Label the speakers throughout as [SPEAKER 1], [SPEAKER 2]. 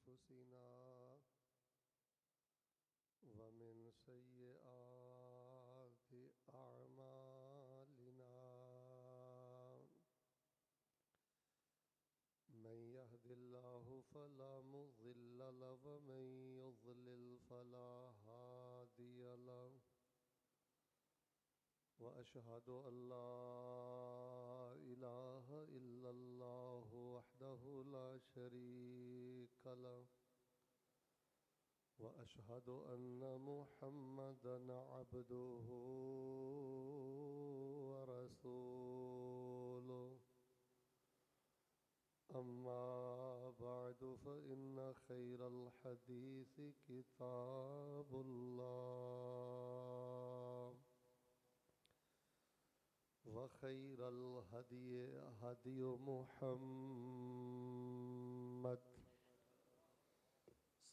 [SPEAKER 1] أنفسنا ومن سيئات أعمالنا من يهد الله فلا مضل له ومن يضلل فلا هادي له وأشهد أن لا إله إلا الله وحده لا شريك له وأشهد أن محمدًا عبده ورسوله أما بعد فإن خير الحديث كتاب الله وخير الهدي هدي محمد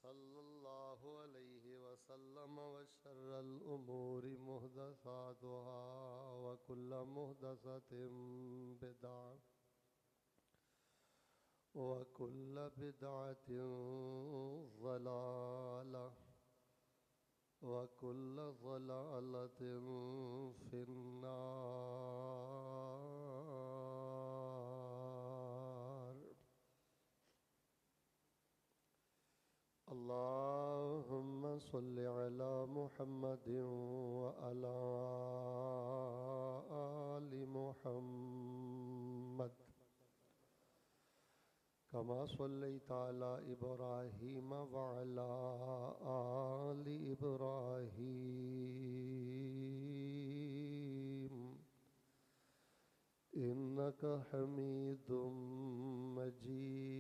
[SPEAKER 1] صلى الله عليه وسلم وشر الأمور محدثاتها وكل محدثة بدعة وكل بدعة ضلالة وكل ضلالة في النار. اللهم صل على محمد وعلى آل محمد كما صليت على إبراهيم وعلى آل إبراهيم إنك حميد مجيد.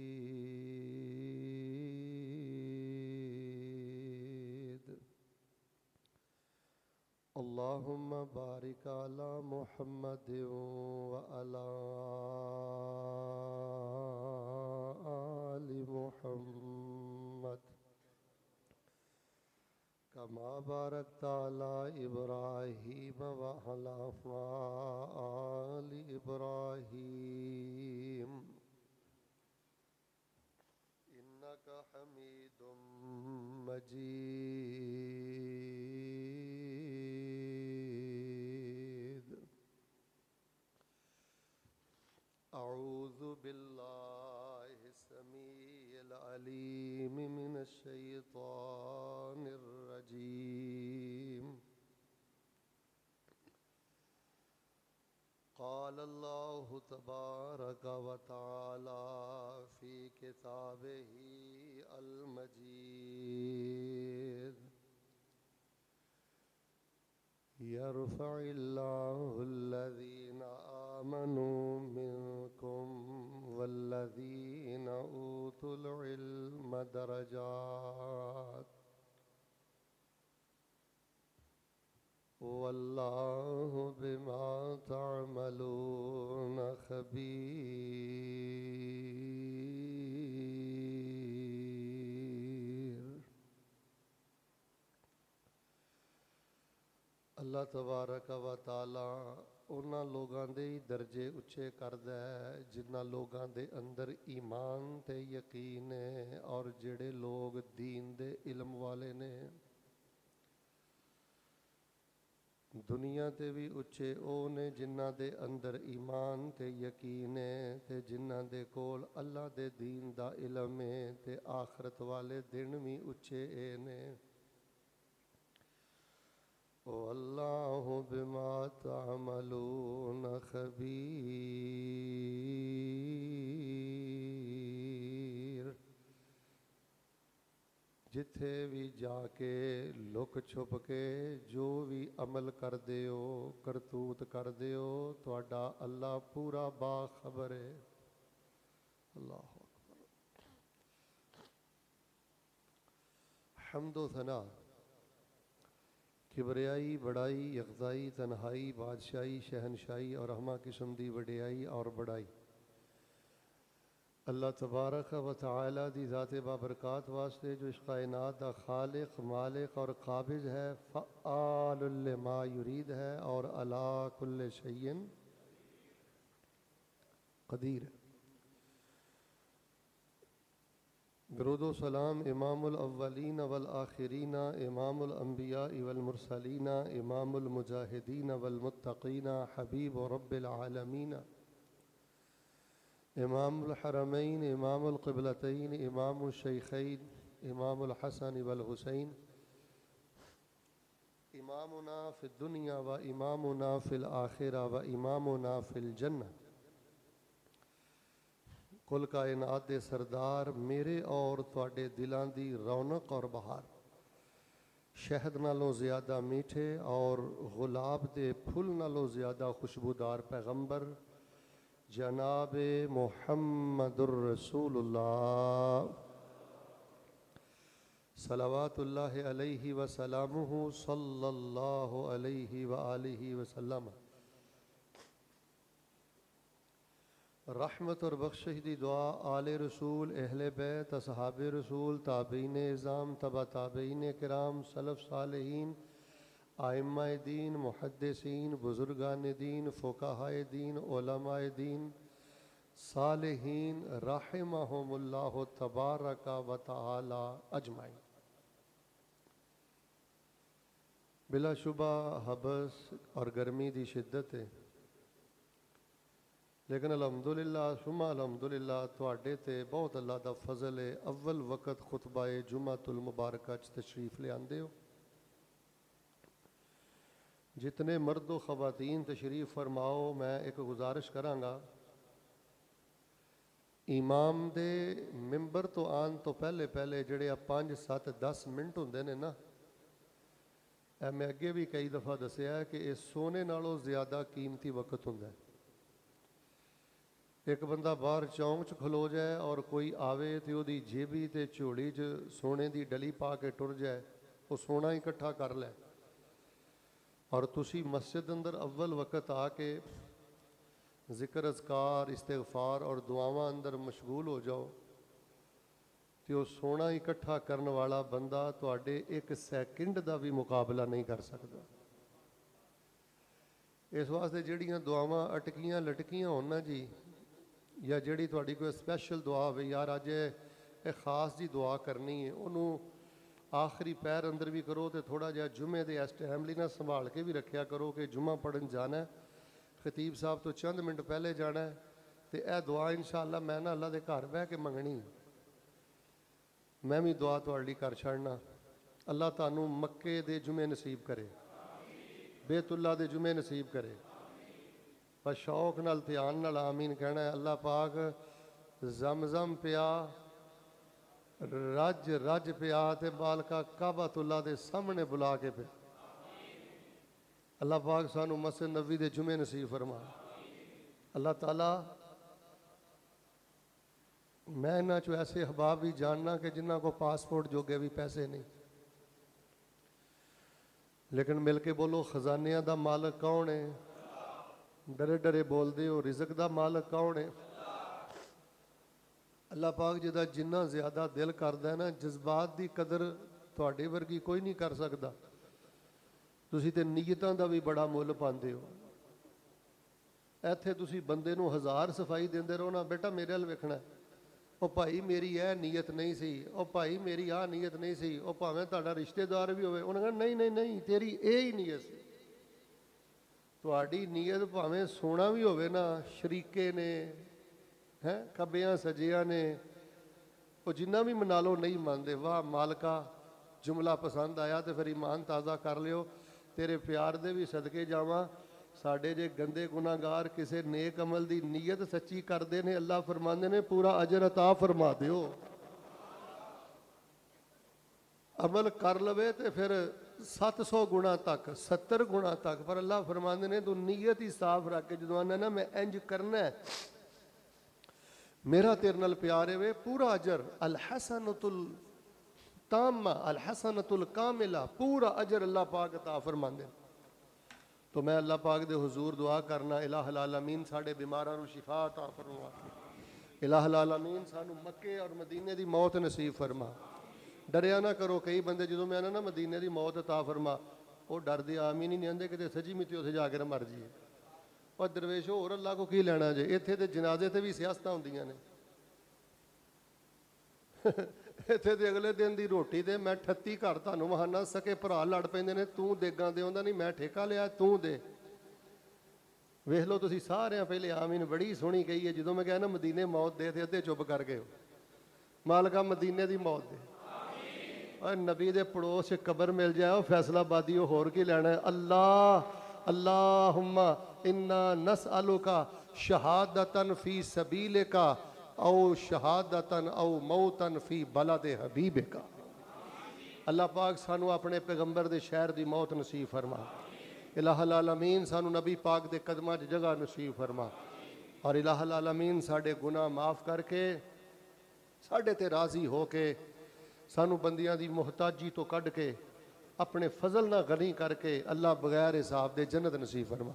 [SPEAKER 1] اللهم بارك على محمد وعلى آل محمد كما باركت على إبراهيم وعلى آل إبراهيم إنك حميد مجيد. أعوذ بالله السميع العليم من الشيطان الرجيم. قال الله تبارك وتعالى في كتابه المجيد: يرفع الله الذين آمنوا منكم والذين أوتوا العلم درجات والله بما تعملون خبير. अल्लाह तबारक व ताला उन्हां लोगां दे दर्जे उच्चे करदा है जिन्हां लोगां दे अंदर ईमान ते यकीन है और जिहड़े लोग दीन दे इल्म वाले ने। दुनिया ते भी उच्चे ਉਹ ਨੇ जिन्हां दे अंदर ईमान ते यकीन है ते जिन्हां दे कोल अल्लाह दे दीन दा इल्म है ते आखरत वाले दिन भी उच्चे ने। वल्लाहु बिमा तामलून खबीर। जिथे भी जाके लुक छुप के जो भी अमल कर हो करतूत कर हो तुहाडा अल्लाह पूरा बाखबर है। अल्लाह अकबर। हम्दो सना किबरियाई बड़ाई यकजाई तन्हाई बादशाही शहनशाही और रहमा किस्म दी वडियाई और बड़ाई अल्लाह तबारक व तआला दी ज़ात बाबरकात वास्ते जो इस कायनात दा खालिक मालिक और काबिज है, फ़आलुल लिमा युरीद है और अला कुल्ले शैइन कदीर है। दरूद सलाम इमामुल अव्वलीन वल आखिरीन इमामुल अंबिया वल मुरसलीन इमामुल मुजाहिदीन वल मुत्तकीन हबीब रब्बिल आलमीन इमामुल हरमैन इमामुल क़िबलतैन इमामुल शैखैन इमामुल हसन वल हुसैन इमामुना फिद दुनिया व इमामुना फिल आखिरा व इमामुना फिल जन्नह। कुल कायनात दे सरदार मेरे और तुहाडे दिलां दी रौनक और बहार, शहद नालों ज़्यादा मीठे और गुलाब दे फुल नालों ज़्यादा खुशबूदार पैगंबर जनाब मुहम्मदुर रसूलुल्लाह सल्लल्लाहु अलैहि व सल्लमुहु सल्लल्लाहु अलैहि व आलिहि व सल्लम। रहमत और बख्शिश दी दुआ आले रसूल अहले बैत असहाबे रसूल ताबीन इज़ाम तबा ताबीन किराम सलफ़ सालिहीन आइम्माए दीन मुहद्दिसीन बुज़ुर्गान दीन फ़ुक़हाए दीन उलमाए दीन सालिहीन रहमहुमुल्लाह तबारक व तआला अजमाइन। बिलाशुबा हबस और गर्मी की शिद्दत है, लेकिन अलहमदुलिल्लाह सुमा अलहमदुलिल्लाह तुहाडे ते बहुत अल्लाह दा फजल है। अव्वल वक़्त खुतबाए जुमातुल मुबारक तशरीफ़ ले आंदे हो। जितने मर्द व ख़वातीन तशरीफ़ फरमाओ, मैं एक गुजारिश करांगा, इमाम दे मिंबर तो आन तो पहले पहले जिहड़े 5 7 10 मिनट होंदे ने ना, मैं अगे भी कई दफ़ा दसिया है कि इस सोने नालों ज़्यादा कीमती वक़्त हुंदा है। एक बंदा बाहर चौंक च खलो जाए और कोई आवे तो उसकी जेबी ते झोली च सोने की डली पा के टुर जाए, वो सोना इकट्ठा कर लै, और तुसी मस्जिद अंदर अव्वल वक़्त आके जिक्र अज़कार इस्तिग़फ़ार और दुआवां अंदर मशगूल हो जाओ, तो सोना इकट्ठा करने वाला बंदा तुहाडे एक सैकेंड का भी मुकाबला नहीं कर सकता। इस वास्ते जिहड़ियां दुआवां अटकियां लटकियां होन ना जी, या जिहड़ी तुहाडी कोई स्पैशल दुआ होवे, यार अज ये खास जी दुआ करनी है, उन्होंने आखिरी पैर अंदर भी करो, तो थोड़ा जिहा जुमे के इस टाइम लिए ना संभाल के भी रखा करो कि जुमा पढ़न जाना है, खतीब साहब तो चंद मिनट पहले जाना है, तो यह दुआ इंशाअल्लाह मैं ना अल्लाह के घर बह के मंगनी, मैं भी दुआ तुहाडी कर छड़ना। अल्लाह तुहानू मक्के दे जुमे नसीब करे, बेतुल्ला दे जुमे नसीब करे, पर शौक नाल ध्यान नाल आमीन कहना है। अल्लाह पाक जमजम पिया रज रज पिया ते बालका काबातुल्ला दे सामने बुला के पे, अल्लाह पाक सानू मस्जिद नबी दे जुमे नसीब फरमा। अल्लाह ताला, मैं इन्हां चो ऐसे अहबाब भी जानना कि जिन्हां को पासपोर्ट जोगे भी पैसे नहीं, लेकिन मिल के बोलो खजानिया दा मालिक कौन है? डरे डरे बोलते हो, रिज़क दा मालिक कौन है? अल्लाह पाक जिहदा जिन्ना ज़्यादा दिल करदा है ना, जज्बात की कदर तुहाडे वर्गी कोई नहीं कर सकता। तुसीं ते नीयतां दा भी बड़ा मुल पांदे हो। इत्थे तुसीं बंदे नूं 1000 सफाई देंदे रहो ना, बेटा मेरे अल वेखना, ओ भाई मेरी यह नीयत नहीं सी, ओ भाई मेरी आ नीयत नहीं सी, ओ भावें तुहाडा रिश्तेदार भी होवे, उन्हें कहना नहीं नहीं नहीं तेरी ये ही नीयत सी। तुहाडी नीयत भावें सोना भी होवे ना, शरीके ने हैं खब्बियां सजिया ने, वो जिन्ना भी मना लो नहीं मानते। वाह मालका, जुमला पसंद आया तो फिर ईमान ताज़ा कर लियो, तेरे प्यार दे भी सदके जावां। साडे जे गंदे गुनाहगार किसी नेक अमल की नीयत सच्ची करते हैं, अल्लाह फरमाते ने पूरा अजर अता फरमा दियो। अमल कर लवे तो फिर 700 गुणा तक 70 गुणा तक, पर अल्लाह फरमाते ने तू नीयत ही साफ रख के जदों आना ना मैं इंज करना है, मेरा तेरे नाल प्यार है, वे पूरा अजर अल हसनतुल तामा अल हसनतुल कामिला, पूरा अजर अल्लाह पाक अता फरमाते। तो मैं अल्लाह पाक दे हुजूर दुआ करना, इलाहुल आलमीन साडे बीमारां नूं शिफा अता फरमा, इलाहुल आलमीन सानू मक्के और मदीने की मौत नसीब फरमा। डरिया ना करो, कई बंदे जो मैं ना मदीने की मौत अता फरमा, वो डरदे आमीन ही नहीं आंदे कि सची मिती उत्थे जाकर मर जाइए। और दरवेश होर अल्लाह को की लेना जे, इत्थे ते जनाजे ते भी सियासतां हुंदियां ने ਇੱਥੇ ਤੇ ਅਗਲੇ ਦਿਨ ਦੀ ਰੋਟੀ ਤੇ ਮੈਂ 38 ਘਰ ਤੁਹਾਨੂੰ ਮਹਾਨਾ ਸਕੇ ਭਰਾ ਲੜ ਪੈਂਦੇ ਨੇ, ਤੂੰ ਦੇਗਾਂ ਦੇ ਆਉਂਦਾ ਨਹੀਂ, ਮੈਂ ਠੇਕਾ ਲਿਆ ਤੂੰ ਦੇ। ਵੇਖ ਲਓ ਤੁਸੀਂ ਸਾਰਿਆਂ ਪਹਿਲੇ ਆਮੀਨ ਬੜੀ ਸੋਹਣੀ ਕਹੀ ਹੈ। ਜਦੋਂ ਮੈਂ ਕਿਹਾ ਨਾ ਮਦੀਨੇ ਮੌਤ ਦੇ ਤੇ ਅੱਧੇ ਚੁੱਪ ਕਰ ਗਏ। ਮਾਲਕਾ ਮਦੀਨੇ ਦੀ ਮੌਤ ਦੇ। ਔਰ ਨਬੀ ਦੇ ਪੜੋਸ 'ਚ ਕਬਰ ਮਿਲ ਜਾਏ ਉਹ ਫੈਸਲਾਬਾਦੀ, ਉਹ ਹੋਰ ਕੀ ਲੈਣਾ ਹੈ। अल्लाहुम्मा इन्ना नसअलुका शहादतन फी सबीलिका औ शहादतन औ मौतन फी बलद हबीबिका। अल्लाह पाक सानू अपने पैगंबर दे शहर दी मौत नसीब फरमा। इलाहुल आलमीन सानू नबी पाक दे कदमां च जगह नसीब फरमा। और इलाहुल आलमीन साडे गुनाह माफ़ करके साडे ते राज़ी हो के सानू बंदियां दी मुहताजी तो कढ़ के अपने फजल ना गनी करके अल्लाह बगैर हिसाब दे जन्नत नसीब फरमा।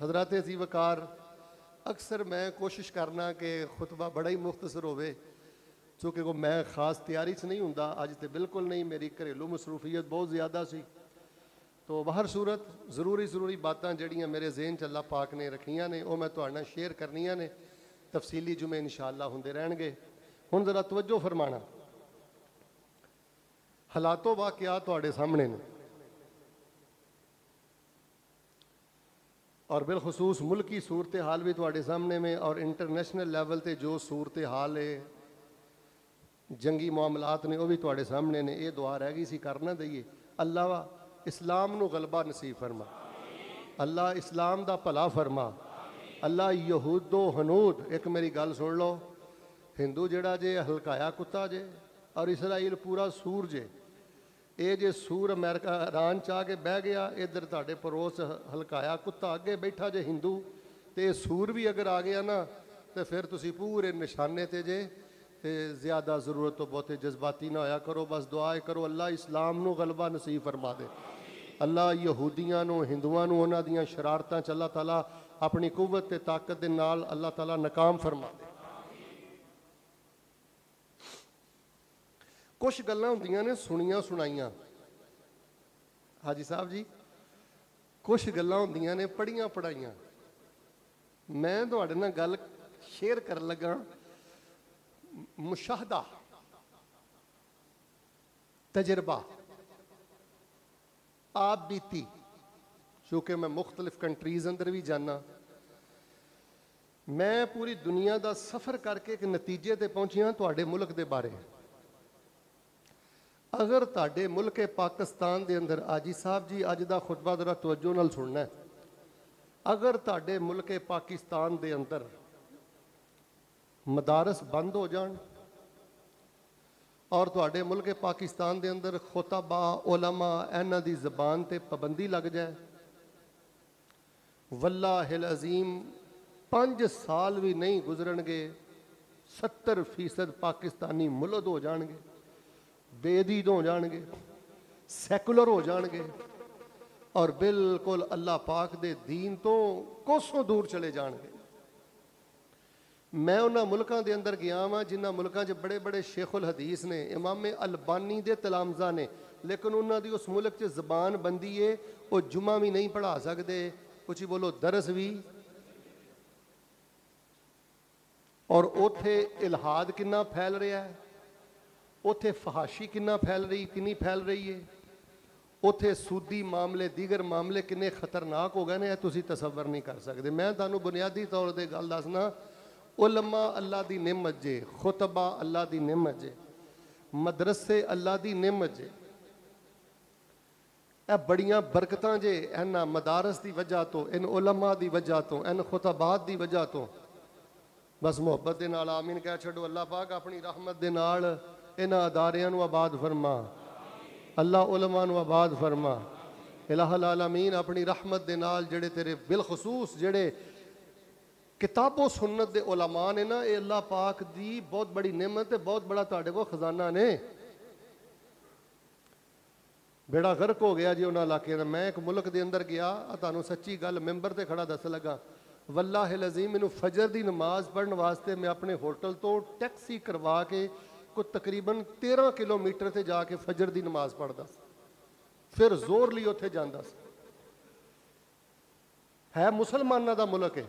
[SPEAKER 1] हजरत अज़ीज़ वकार, अक्सर मैं कोशिश करना कि खुतबा बड़ा ही मुख्तसर होवे, चूँकि वो मैं खास तैयारी च नहीं हुंदा। अज तो बिल्कुल नहीं, मेरी घरेलू मसरूफियत बहुत ज़्यादा सी। तो हर सूरत ज़रूरी बातां जड़ियाँ मेरे जहन च अल्लाह पाक ने रखियां ने, वो मैं तुहाडे नाल शेयर करनियां ने। तफसीली जुमे इंशाअल्लाह हुंदे रहणगे। हुण ज़रा तवज्जो फरमाना, हालातों वाक़ियात तुहाडे सामने ने और बिलखसूस मुल्की सूरत हाल भी तुहाडे सामने में, और इंटरनेशनल लैवल ते जो सूरत हाल है, जंगी मामलात ने, वह भी तुहाडे सामने ने। ये दुआ रह गई सी कर ना दईए, अल्लाह इस्लाम नू गलबा नसीब फरमा, अल्लाह इस्लाम दा भला फरमा, अल्लाह यहूदो हनूद। एक मेरी गल सुन लो, हिंदू जड़ा जे हलकाया कुत्ता जे और इसराइल पूरा सूर जे। ये जे सूर अमेरिका ईरान च आके बह गया, इधर तुहाडे पड़ोस हलकाया कुत्ता अगे बैठा जे हिंदू, तो सूर भी अगर आ गया ना तो फिर तुसी पूरे निशाने ते जे। ते ज़्यादा ज़रूरत तो बहुते जज्बाती ना होया करो, बस दुआ करो अल्लाह इस्लाम नू गलबा नसीब फरमा दे। अल्लाह यहूदियां नू हिंदुआं नू उन्हां दियां शरारतां च अल्लाह ताला अपनी कुव्वत ते ताकत दे नाल अल्लाह ताला नाकाम फरमा दे। कुछ गल्लां हुंदियां ने सुनियां सुनाइयां, हाजी साहब जी, कुछ गल्लां हुंदियां ने पढ़ियां पढ़ाइयां। मैं तुहाडे नाल गल शेयर कर लगा मुशाहदा, तजर्बा, आप बीती। चूँकि मैं मुख्तलिफ कंट्रीज़ अंदर भी जाना, मैं पूरी दुनिया का सफ़र करके एक नतीजे ते पहुंचिया तुहाडे मुल्क दे बारे। अगर तुहाडे मुल्क पाकिस्तान दे अंदर, आजी साहब जी अज दा खुतबा जरा तवज्जो नाल सुनना है, अगर तुहाडे मुल्क पाकिस्तान दे अंदर मदारस बंद हो जान और तुहाडे मुल्क पाकिस्तान दे अंदर खुतबा उलमा इन्हां दी ज़बान ते पाबंदी लग जाए, वल्लाहिल अज़ीम 5 साल भी नहीं गुजरनगे 70% पाकिस्तानी मुलद हो जाएंगे, बेदीद हो जाएंगे, सैकुलर हो जाएंगे और बिल्कुल अल्लाह पाक दे दीन तो कोसों दूर चले जाएंगे। मैं उन्होंने मुल्कों के अंदर गया वहाँ जिन्होंने मुल्कों च बड़े बड़े शेखुल हदीस ने, इमाम अलबानी दे तलामजा ने, लेकिन उन्होंने उस मुल्क च जबान बंदी है, वो जुमा भी नहीं पढ़ा सकते, कुछ ही बोलो दरस भी। और उथे इलहाद कितना फैल रहा है, उथे फहाशी कितना कितनी फैल रही है, उथे सूदी मामले दीगर मामले किन्ने खतरनाक हो गए ने, तुसी तसव्वुर नहीं कर सकते। मैं तुहानू बुनियादी तौर पर गल दसना, उलमा अल्लाह दी नेमत जे, खुतबा अल्लाह दी नेमत जे, मदरसे अल्लाह दी नेमत जे, ए बड़ियां बरकतां जे इन्हां मदारस की वजह तो, इन उलमा की वजह तो, इन खुतबात की वजह तो। बस मुहब्बत दे नाल आमीन कह छड़ो। अल्लाह पाक अपनी रहमत दे नाल इन्हां अदारियां नू आबाद फरमा, अल्लाह उलमा नू आबाद फरमा। इलाहुल आलमीन अपनी रहमत दे नाल जेड़े तेरे बिलखसूस जेड़े किताबो सुन्नत दे उलमा ने ना, ये अल्लाह पाक दी बहुत बड़ी नेमत है, बहुत बड़ा तुहाडे कोल खजाना ने। बेड़ा गर्क हो गया जी उन्होंने इलाके का। मैं एक मुल्क के अंदर गया, तुहानू सच्ची गल मैंबर ते खड़ा दस लगा, वल्लाहिल अज़ीम मैनू फजर की नमाज पढ़ने वास्ते मैं अपने होटल तो टैक्सी करवा के कोई तकरीबन 13 किलोमीटर से जाके फजर की नमाज पढ़ता, फिर जोर ली उत्थे जांदा सी। है मुसलमाना का मुल्क है,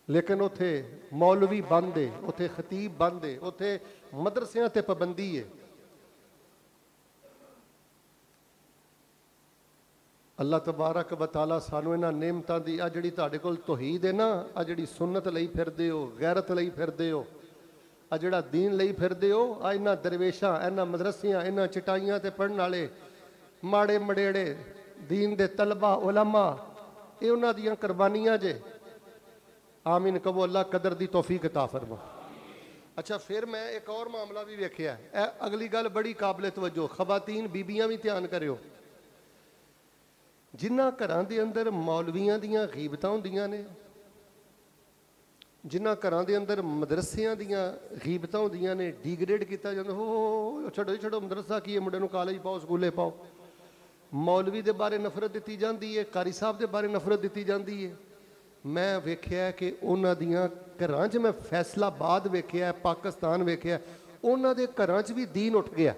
[SPEAKER 1] ਲੇਕਿਨ ਉੱਥੇ ਮੌਲਵੀ ਬੰਦ ਏ, ਉੱਥੇ ਖਤੀਬ ਬੰਦ ਏ, ਉੱਥੇ ਮਦਰਸਿਆਂ ਤੇ ਪਾਬੰਦੀ ਏ। ਅੱਲਾਹ ਤਬਾਰਕ व तआला ਸਾਨੂੰ ਇਹਨਾਂ ਨਿਮਤਾਂ ਦੀ, ਆ ਜਿਹੜੀ ਤੁਹਾਡੇ ਕੋਲ ਤੌਹੀਦ ਹੈ ਨਾ, ਆ ਜਿਹੜੀ ਸੁਨਨਤ ਲਈ ਫਿਰਦੇ ਹੋ, ਗੈਰਤ ਲਈ ਫਿਰਦੇ ਹੋ, ਆ ਜਿਹੜਾ ਦੀਨ ਲਈ ਫਿਰਦੇ ਹੋ, ਆ ਇਹਨਾਂ ਦਰਵੇਸ਼ਾਂ, ਇਹਨਾਂ ਮਦਰਸਿਆਂ, ਇਹਨਾਂ ਚਟਾਈਆਂ ਤੇ ਪੜ੍ਹਨ ਵਾਲੇ ਮਾੜੇ ਮੜੇੜੇ ਦੀਨ ਦੇ ਤਲਬਾ ਉਲਮਾ, ਇਹ ਉਹਨਾਂ ਦੀਆਂ ਕੁਰਬਾਨੀਆਂ ਜੇ। ਆਮੀਨ ਕਹੋ, ਅੱਲਾਹ ਕਦਰ ਦੀ ਤੌਫੀਕ ਅਤਾ ਫਰਮਾ। ਅੱਛਾ, ਫਿਰ ਮੈਂ ਇੱਕ ਹੋਰ ਮਾਮਲਾ ਵੀ ਵੇਖਿਆ, ਇਹ ਅਗਲੀ ਗੱਲ ਬੜੀ ਕਾਬਲੇ ਤਵੱਜੋ, ਖਵਾਤੀਨ ਬੀਬੀਆਂ ਵੀ ਧਿਆਨ ਕਰਿਓ। ਜਿਨ੍ਹਾਂ ਘਰਾਂ ਦੇ ਅੰਦਰ ਮੌਲਵੀਆਂ ਦੀਆਂ ਗੀਬਤਾਂ ਹੁੰਦੀਆਂ ਨੇ, ਜਿਨ੍ਹਾਂ ਘਰਾਂ ਦੇ ਅੰਦਰ ਮਦਰਸਿਆਂ ਦੀਆਂ ਗੀਬਤਾਂ ਹੁੰਦੀਆਂ ਨੇ, ਡੀਗਰੇਡ ਕੀਤਾ ਜਾਂਦਾ, ਹੋ ਛੱਡੋ ਛੱਡੋ, ਮਦਰਸਾ ਕੀ ਹੈ, ਮੁੰਡੇ ਨੂੰ ਕਾਲਜ ਪਾਓ, ਸਕੂਲੇ ਪਾਓ। ਮੌਲਵੀ ਦੇ ਬਾਰੇ ਨਫ਼ਰਤ ਦਿੱਤੀ ਜਾਂਦੀ ਹੈ, ਕਾਰੀ ਸਾਹਿਬ ਦੇ ਬਾਰੇ ਨਫ਼ਰਤ ਦਿੱਤੀ ਜਾਂਦੀ ਹੈ। ਮੈਂ ਵੇਖਿਆ ਕਿ ਉਹਨਾਂ ਦੀਆਂ ਘਰਾਂ 'ਚ, ਮੈਂ ਫੈਸਲਾਬਾਦ ਵੇਖਿਆ, ਪਾਕਿਸਤਾਨ ਵੇਖਿਆ, ਉਹਨਾਂ ਦੇ ਘਰਾਂ 'ਚ ਵੀ ਦੀਨ ਉੱਠ ਗਿਆ।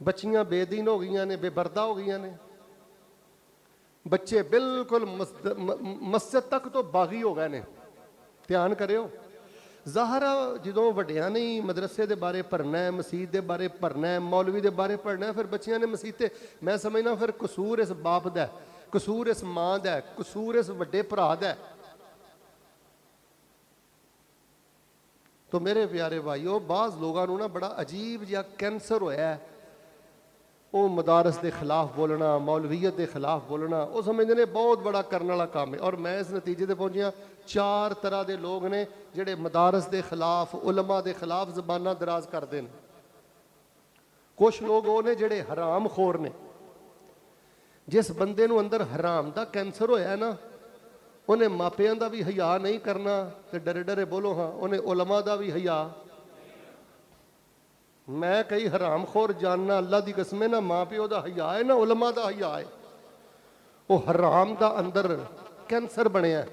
[SPEAKER 1] ਬੱਚੀਆਂ ਬੇਦੀਨ ਹੋ ਗਈਆਂ ਨੇ, ਬੇਪਰਦਾ ਹੋ ਗਈਆਂ ਨੇ, ਬੱਚੇ ਬਿਲਕੁਲ ਮਸਜਿਦ ਤੱਕ ਤੋਂ ਬਾਗੀ ਹੋ ਗਏ ਨੇ। ਧਿਆਨ ਕਰਿਓ, ਜ਼ਾਹਰਾ ਜਦੋਂ ਵੱਡਿਆਂ ਨੇ ਮਦਰਸੇ ਦੇ ਬਾਰੇ ਭਰਨਾ ਹੈ, ਮਸੀਤ ਦੇ ਬਾਰੇ ਭਰਨਾ ਹੈ, ਮੌਲਵੀ ਦੇ ਬਾਰੇ ਪੜ੍ਹਨਾ, ਫਿਰ ਬੱਚਿਆਂ ਨੇ ਮਸੀਤੇ, ਮੈਂ ਸਮਝਣਾ ਫਿਰ ਕਸੂਰ ਇਸ ਬਾਪ ਦਾ, ਕਸੂਰ ਇਸ ਮਾਂ ਦਾ, ਕਸੂਰ ਇਸ ਵੱਡੇ ਭਰਾ ਦਾ। ਤੋ ਮੇਰੇ ਪਿਆਰੇ ਭਾਈਓ, ਬਾਜ਼ ਲੋਕਾਂ ਨੂੰ ਨਾ ਬੜਾ ਅਜੀਬ ਜਿਹਾ ਕੈਂਸਰ ਹੋਇਆ, ਉਹ ਮਦਾਰਸ ਦੇ ਖਿਲਾਫ ਬੋਲਣਾ, ਮੌਲਵੀਅਤ ਦੇ ਖਿਲਾਫ ਬੋਲਣਾ, ਉਹ ਸਮਝਦੇ ਨੇ ਬਹੁਤ ਬੜਾ ਕਰਨ ਵਾਲਾ ਕੰਮ ਹੈ। ਔਰ ਮੈਂ ਇਸ ਨਤੀਜੇ ਤੇ ਪਹੁੰਚਿਆ, 4 ਤਰ੍ਹਾਂ ਦੇ ਲੋਕ ਨੇ ਜਿਹੜੇ ਮਦਾਰਸ ਦੇ ਖਿਲਾਫ, ਉਲਮਾ ਦੇ ਖਿਲਾਫ ਜ਼ਬਾਨਾਂ ਦਰਾਜ਼ ਕਰਦੇ ਨੇ। ਕੁਛ ਲੋਕ ਉਹ ਨੇ ਜਿਹੜੇ ਹਰਾਮ ਖੋਰ ਨੇ। ਜਿਸ ਬੰਦੇ ਨੂੰ ਅੰਦਰ ਹਰਾਮ ਦਾ ਕੈਂਸਰ ਹੋਇਆ ਨਾ, ਉਹਨੇ ਮਾਪਿਆਂ ਦਾ ਵੀ ਹਯਾ ਨਹੀਂ ਕਰਨਾ, ਤੇ ਡਰੇ ਡਰੇ ਬੋਲੋ ਹਾਂ, ਉਹਨੇ ਉਲਮਾ ਦਾ ਵੀ ਹਯਾ। ਮੈਂ ਕਈ ਹਰਾਮ ਖੋਰ ਜਾਨਣਾ, ਅੱਲਾ ਦੀ ਕਸਮ ਹੈ, ਨਾ ਮਾਂ ਪਿਓ ਦਾ ਹਯਾ ਹੈ, ਨਾ ਉਲਮਾ ਦਾ ਹਯਾ ਹੈ। ਉਹ ਹਰਾਮ ਦਾ ਅੰਦਰ ਕੈਂਸਰ ਬਣਿਆ।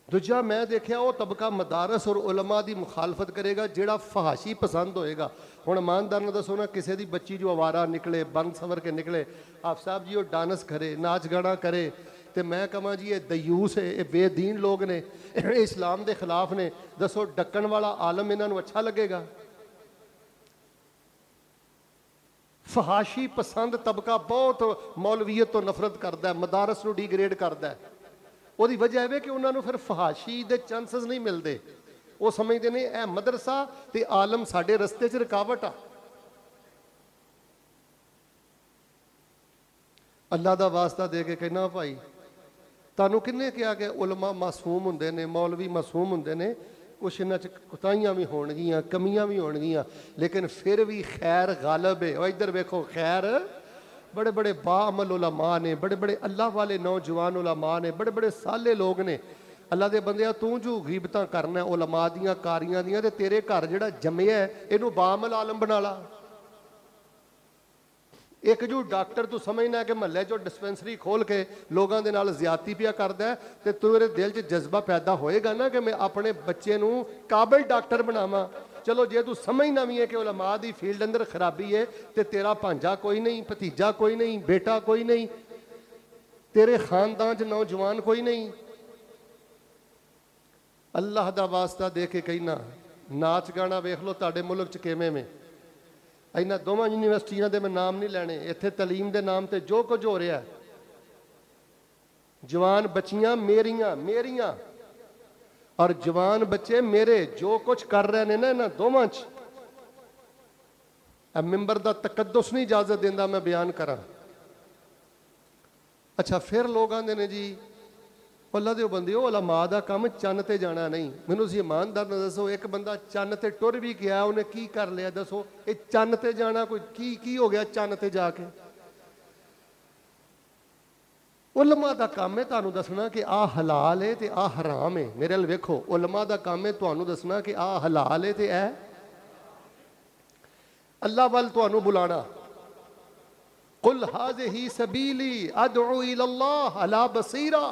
[SPEAKER 1] ਦੂਜਾ ਮੈਂ ਦੇਖਿਆ, ਉਹ ਤਬਕਾ ਮਦਾਰਸ ਔਰ ਉਲਮਾ ਦੀ ਮੁਖਾਲਫਤ ਕਰੇਗਾ ਜਿਹੜਾ ਫਹਾਸ਼ੀ ਪਸੰਦ ਹੋਏਗਾ। ਹੁਣ ਇਮਾਨਦਾਰ ਨਾਲ ਦੱਸੋ ਨਾ, ਕਿਸੇ ਦੀ ਬੱਚੀ ਜੋ ਅਵਾਰਾ ਨਿਕਲੇ, ਬੰਦ ਸਵਰ ਕੇ ਨਿਕਲੇ, ਆਪ ਸਾਹਿਬ ਜੀ ਉਹ ਡਾਂਸ ਕਰੇ, ਨਾਚ ਗਾਣਾ ਕਰੇ, ਤੇ ਮੈਂ ਕਹਾਂ ਜੀ ਇਹ ਦਯੂਸ ਹੈ, ਇਹ ਬੇਦੀਨ ਲੋਕ ਨੇ, ਇਹ ਇਸਲਾਮ ਦੇ ਖਿਲਾਫ ਨੇ, ਦੱਸੋ ਡੱਕਣ ਵਾਲਾ ਆਲਮ ਇਹਨਾਂ ਨੂੰ ਅੱਛਾ ਲੱਗੇਗਾ? ਫਹਾਸ਼ੀ ਪਸੰਦ ਤਬਕਾ ਬਹੁਤ ਮੌਲਵੀਅਤ ਤੋਂ ਨਫ਼ਰਤ ਕਰਦਾ ਹੈ, ਮਦਾਰਸ ਨੂੰ ਡੀਗਰੇਡ ਕਰਦਾ ਹੈ। ਉਹਦੀ ਵਜ੍ਹਾ ਇਹ ਕਿ ਉਹਨਾਂ ਨੂੰ ਫਿਰ ਫਹਾਸ਼ੀ ਦੇ ਚਾਂਸਸ ਨਹੀਂ ਮਿਲਦੇ। ਉਹ ਸਮਝਦੇ ਨੇ ਇਹ ਮਦਰਸਾ ਤੇ ਆਲਮ ਸਾਡੇ ਰਸਤੇ 'ਚ ਰੁਕਾਵਟ ਆ। ਅੱਲਾ ਦਾ ਵਾਸਤਾ ਦੇ ਕੇ ਕਹਿਣਾ, ਭਾਈ ਤੁਹਾਨੂੰ ਕਿੰਨੇ ਕਿਹਾ ਕਿ ਉਲਮਾ ਮਾਸੂਮ ਹੁੰਦੇ ਨੇ, ਮੌਲਵੀ ਮਾਸੂਮ ਹੁੰਦੇ ਨੇ? ਕੁਛ ਇਹਨਾਂ 'ਚ ਕੁਤਾਹੀਆਂ ਵੀ ਹੋਣਗੀਆਂ, ਕਮੀਆਂ ਵੀ ਹੋਣਗੀਆਂ, ਲੇਕਿਨ ਫਿਰ ਵੀ ਖੈਰ ਗਾਲਬ ਹੈ। ਉਹ ਇੱਧਰ ਵੇਖੋ, ਖੈਰ बड़े बड़े बाअमल उलमा ने, बड़े बड़े अल्लाह वाले नौजवान उलमा ने, बड़े बड़े साले लोग ने। अल्लाह दे बंदिया, तू जो गीबत करना उलमा दियां कारियां दियां, ते तेरे घर जिहड़ा जम्मिया इनू बाअमल आलम बना ला। एक जो डॉक्टर तू समझना है कि महल्ले चो डिस्पेंसरी खोल के लोगों के नाल ज्यादती पिया करदा है, ते तेरे दिल च जज्बा पैदा होएगा ना कि मैं अपने बच्चे नू काबिल डॉक्टर बनावां। चलो जे तू समझना भी है कि उलमा दी फील्ड अंदर खराबी है, तो तेरा भांजा कोई नहीं, भतीजा कोई नहीं, बेटा कोई नहीं, तेरे खानदान च नौजवान कोई नहीं। अल्लाह दा वास्ता दे के कहना, नाच गाना वेख लो तुहाडे मुल्क च किवें में। इन्हां दोवां यूनिवर्सिटियां दे मैं नाम नहीं लैणे, इत्थे तलीम दे नाम ते जो कुछ हो रहा है, जवान बच्चियां मेरियां मेरियां और जवान बच्चे मेरे, जो कुछ कर रहे हैं ना इन्हां दोवां च, मिंबर दा तकद्दुस नहीं इजाजत देंदा मैं बयान करा। अच्छा, फिर लोग आंदे ने जी अल्लाह दे बंदे, उलमा दा काम चन्न ते जाना नहीं। मैनूं तुसीं ईमानदार नाल दसो, एक बंदा चन्न ते टुर भी गया, उन्हें की कर लिया? दसो, ये चन्न ते जाना कोई की हो गया चन्न ते जाके? उलमा दा काम है तुहानूं दसना कि आ हलाल है ते आ हराम है। मेरे अल वेखो, उलमा दा काम है तुहानूं दसना कि आ हलाल है ते ऐ अल्लाह वल तुहानूं बुलाना। कुल हाज़िही सबीली अदउ इलल्लाह अला बसीरा।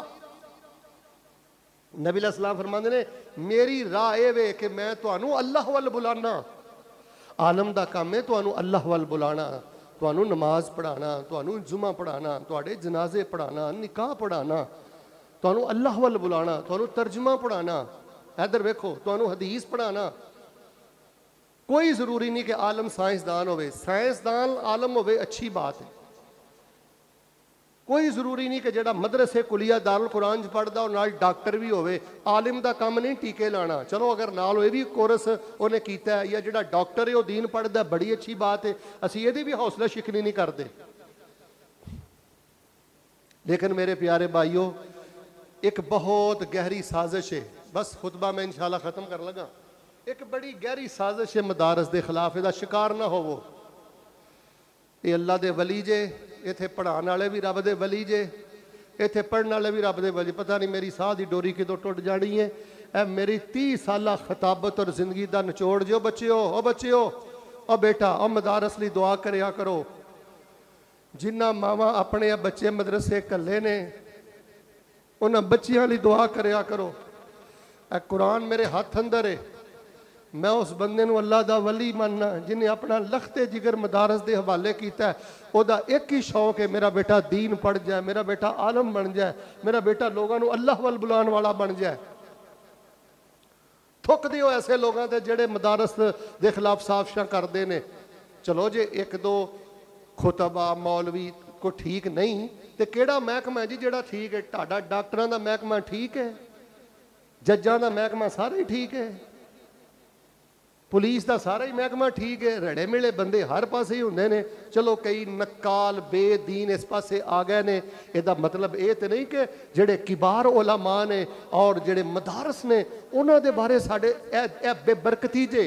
[SPEAKER 1] नबी अलैहिस्सलाम फरमाते ने, मेरी राह ये वे कि मैं तुहानूं अल्लाह वल बुलाना। आलम दा काम है तुहानूं अल्लाह वल बुलाना। ਤੁਹਾਨੂੰ ਨਮਾਜ਼ ਪੜ੍ਹਾਉਣਾ, ਤੁਹਾਨੂੰ ਜੁਮਾ ਪੜ੍ਹਾਉਣਾ, ਤੁਹਾਡੇ ਜਨਾਜ਼ੇ ਪੜ੍ਹਾਉਣਾ, ਨਿਕਾਹ ਪੜ੍ਹਾਉਣਾ, ਤੁਹਾਨੂੰ ਅੱਲਾਹ ਵੱਲ ਬੁਲਾਉਣਾ, ਤੁਹਾਨੂੰ ਤਰਜਮਾ ਪੜ੍ਹਾਉਣਾ, ਇੱਧਰ ਵੇਖੋ ਤੁਹਾਨੂੰ ਹਦੀਸ ਪੜ੍ਹਾਉਣਾ। ਕੋਈ ਜ਼ਰੂਰੀ ਨਹੀਂ ਕਿ ਆਲਮ ਸਾਇੰਸਦਾਨ ਹੋਵੇ। ਸਾਇੰਸਦਾਨ ਆਲਮ ਹੋਵੇ ਅੱਛੀ ਬਾਤ ਹੈ। ਕੋਈ ਜ਼ਰੂਰੀ ਨਹੀਂ ਕਿ ਜਿਹੜਾ ਮਦਰਸੇ ਕੁਲੀਆ ਦਾਰੁਲ ਕੁਰਾਨ 'ਚ ਪੜ੍ਹਦਾ ਉਹ ਨਾਲ ਡਾਕਟਰ ਵੀ ਹੋਵੇ। ਆਲਿਮ ਦਾ ਕੰਮ ਨਹੀਂ ਟੀਕੇ ਲਾਣਾ। ਚਲੋ ਅਗਰ ਨਾਲ ਇਹ ਵੀ ਕੋਰਸ ਉਹਨੇ ਕੀਤਾ ਹੈ, ਜਾਂ ਜਿਹੜਾ ਡਾਕਟਰ ਹੈ ਉਹ ਦੀਨ ਪੜ੍ਹਦਾ, ਬੜੀ ਅੱਛੀ ਬਾਤ ਹੈ, ਅਸੀਂ ਇਹਦੀ ਵੀ ਹੌਸਲਾ ਸ਼ਿਕਨੀ ਨਹੀਂ ਕਰਦੇ। ਲੇਕਿਨ ਮੇਰੇ ਪਿਆਰੇ ਭਾਈਓ, ਇੱਕ ਬਹੁਤ ਗਹਿਰੀ ਸਾਜ਼ਿਸ਼ ਹੈ। ਬਸ ਖੁਤਬਾ ਮੈਂ ਇਨਸ਼ਾਅੱਲਾ ख़त्म कर लगा। एक बड़ी गहरी साजिश है मदारस के खिलाफ, ਇਹਦਾ शिकार ना होवो। ये अल्लाह दे वली जे, इत्थे पढ़ाने वाले भी रब दे वली जे, इत्थे पढ़ने वाले भी रब दे वली। पता नहीं मेरी साह की डोरी कितों टुट जानी है। ए मेरी 30 साल खिताबत और जिंदगी का निचोड़ जो बच्चियो, ओ बच्चियो, ओ बेटा, ओ मदारस लिए दुआ करया करो। जिन्ना मावा अपने बच्चे मदरसे कल्ले ने, उन्होंने बच्चियां लिए दुआ करया करो। ए कुरान मेरे हाथ अंदर है। मैं उस बंदे नूं अल्लाह दा वली मानना जिन्हें अपना लखते जिगर मदारस के हवाले किया। ओदा एक ही शौक है, मेरा बेटा दीन पढ़ जाए, मेरा बेटा आलम बन जाए, मेरा बेटा लोगों नूं अल्लाह वल बुलाने वाला बन जाए। थुक दिओ ऐसे लोगों के जेड़े मदारस के खिलाफ साजिशां करते हैं। चलो जे एक दो खुतबा मौलवी को ठीक नहीं तो केड़ा महकमा है जी जेड़ा ठीक है? तुहाडा डॉक्टरां दा महकमा ठीक है, जज्जां दा महकमा सारा ही ठीक है, पुलिस का सारा ही महकमा ठीक है। रड़े मिले बंदे हर पासे ही होंदे ने। चलो कई नकाल बेदीन इस पासे आ गए ने। इसका मतलब ये तो नहीं कि जेड़े किबार उलमा ने और जेड़े मदारस ने उन्हों के बारे साडे बेबरकती जे।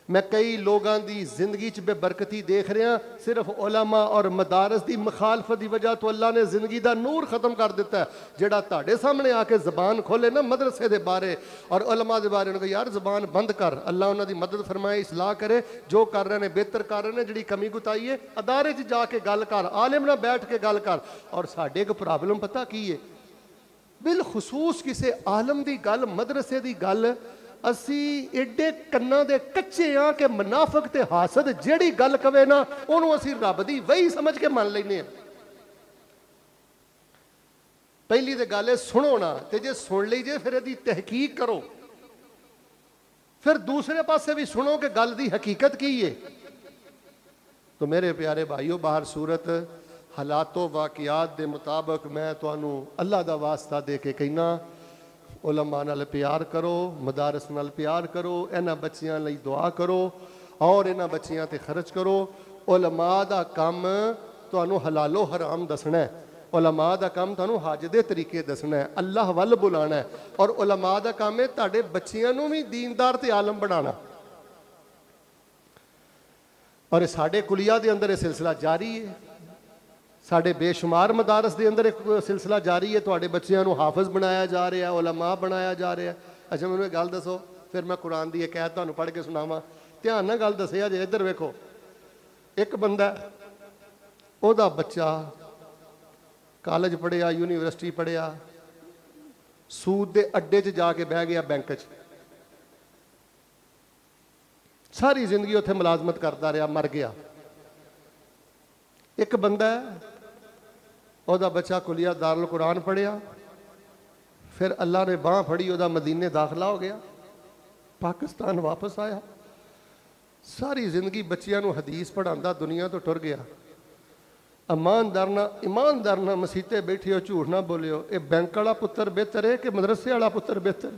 [SPEAKER 1] मैं कई लोगों की जिंदगी च बेबरकती देख रहा, सिर्फ उलमा और मदारस की मुखालफत की वजह तो अल्लाह ने जिंदगी का नूर खत्म कर दिता है। जेड़ा ताड़े सामने आके जबान खोले ना मदरसे के बारे और उलमा के बारे, उन्होंने यार जबान बंद कर, अल्लाह उन्होंने मदद फरमाए, इसलाह करे, जो कर रहे हैं बेहतर कर रहे हैं, जी कमी गुताई है अदारे च जाके गल कर, आलिम ना बैठ के गल कर। और साडे को प्रॉब्लम पता की है? बिलखसूस किसी आलम की गल, मदरसे की गल असी एडे कन्ना दे कच्चे हाँ कि मुनाफिक ते हासद जेड़ी गल कवे ना उन्होंने असी रब दी वही समझ के मान लेने। पहली तो गल है सुनो ना, ते जे सुन ली जे फिर यदि तहकीक करो, फिर दूसरे पासे भी सुनो कि गल दी हकीकत की है। तो मेरे प्यारे भाइयों, बाहर सूरत हालातों वाकियात के मुताबिक मैं तुहानू अल्लाह दा वास्ता दे के कहना, उलमा नाल प्यार करो, मदारस नाल प्यार करो, इन्हां बच्चियां लई दुआ करो और इन्हां बच्चियां ते खर्च करो। उलमा दा काम तुहानू हलालो हराम दसना है, उलमा दा काम तुहानू हज दे तरीके दसना है, अल्लाह वल बुलाना है। और उलमा दा काम है तुहाडे बच्चियां नू भी दीनदार ते आलम बनाना। और साडे कुलिया दे अंदर यह सिलसिला जारी है, साढ़े बेशुमार मदारस के अंदर एक सिलसिला जारी है। तुहाडे बच्चियां नू हाफिज बनाया जा रहा है, उलमा बनाया जा रहा है। अच्छा मैनूं एक गल दसो, फिर मैं कुरान की एक आयत तुहानूं पढ़ के सुनावां। ध्यान नाल गल दसिया जे, इधर वेखो, एक बंदा ओहदा बच्चा कॉलेज पढ़िया, यूनीवर्सिटी पढ़िया, सूद के अड्डे च जाके बह गया बैंक च, सारी जिंदगी उत्थे मुलाजमत करता रहा, मर गया। एक बंदा ओहदा बच्चा कुलिया दारुल कुरान पढ़िया, फिर अल्लाह ने बांह फड़ी, ओहदा मदीने दाखला हो गया, पाकिस्तान वापस आया, सारी जिंदगी बच्चियां नूं हदीस पढ़ांदा दुनिया तो टुर गया। ईमानदार ना मसीते बैठे हो, झूठ ना बोलियो। ये बैंक वाला पुत्र बेहतर है कि मदरसे वाला पुत्र बेहतर?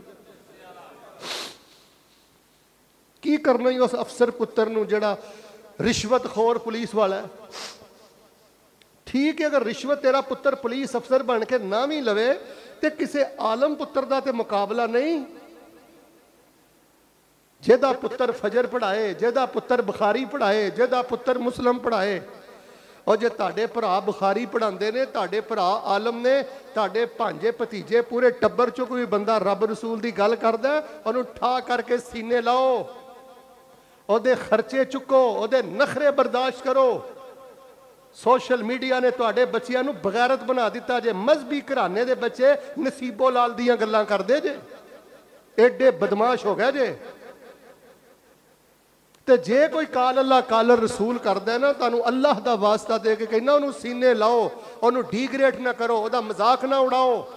[SPEAKER 1] की करना ही उस अफसर पुत्र नूं जिहड़ा रिश्वतखोर पुलिस वाला है? ठीक है, अगर रिश्वत तेरा पुत्र पुलिस अफसर बन के ना भी लवे तो किसी आलम पुत्र का तो मुकाबला नहीं। जेदा पुत्र फजर पढ़ाए, जेदा पुत्र बुखारी पढ़ाए, जेदा पुत्र मुस्लिम पढ़ाए, और जे ताडे भरा बुखारी पढ़ाते ने, ताडे भरा आलम ने, ताडे भांजे भतीजे पूरे टब्बर चो कोई बंदा रब रसूल की गल करदा है, उन्होंने ठा करके सीने लाओ, ओदे खर्चे चुको, ओदे नखरे बर्दाश्त करो। सोशल मीडिया ने तुहाडे बच्चियां नूं बगैरत बना दिता जे। मजहबी घराने दे बच्चे नसीबो लाल दियां गल्लां करदे जे, एडे बदमाश हो गए जे। ਤੇ ਜੇ ਕੋਈ ਕਾਲ ਅੱਲਾ ਕਾਲ ਰਸੂਲ ਕਰਦਾ ਨਾ, ਤੁਹਾਨੂੰ ਅੱਲਾਹ ਦਾ ਵਾਸਤਾ ਦੇ ਕੇ ਕਹਿੰਦਾ ਉਹਨੂੰ ਸੀਨੇ ਲਾਓ, ਉਹਨੂੰ ਡੀਗ੍ਰੇਡ ਨਾ ਕਰੋ, ਉਹਦਾ ਮਜ਼ਾਕ ਨਾ ਉਡਾਓ।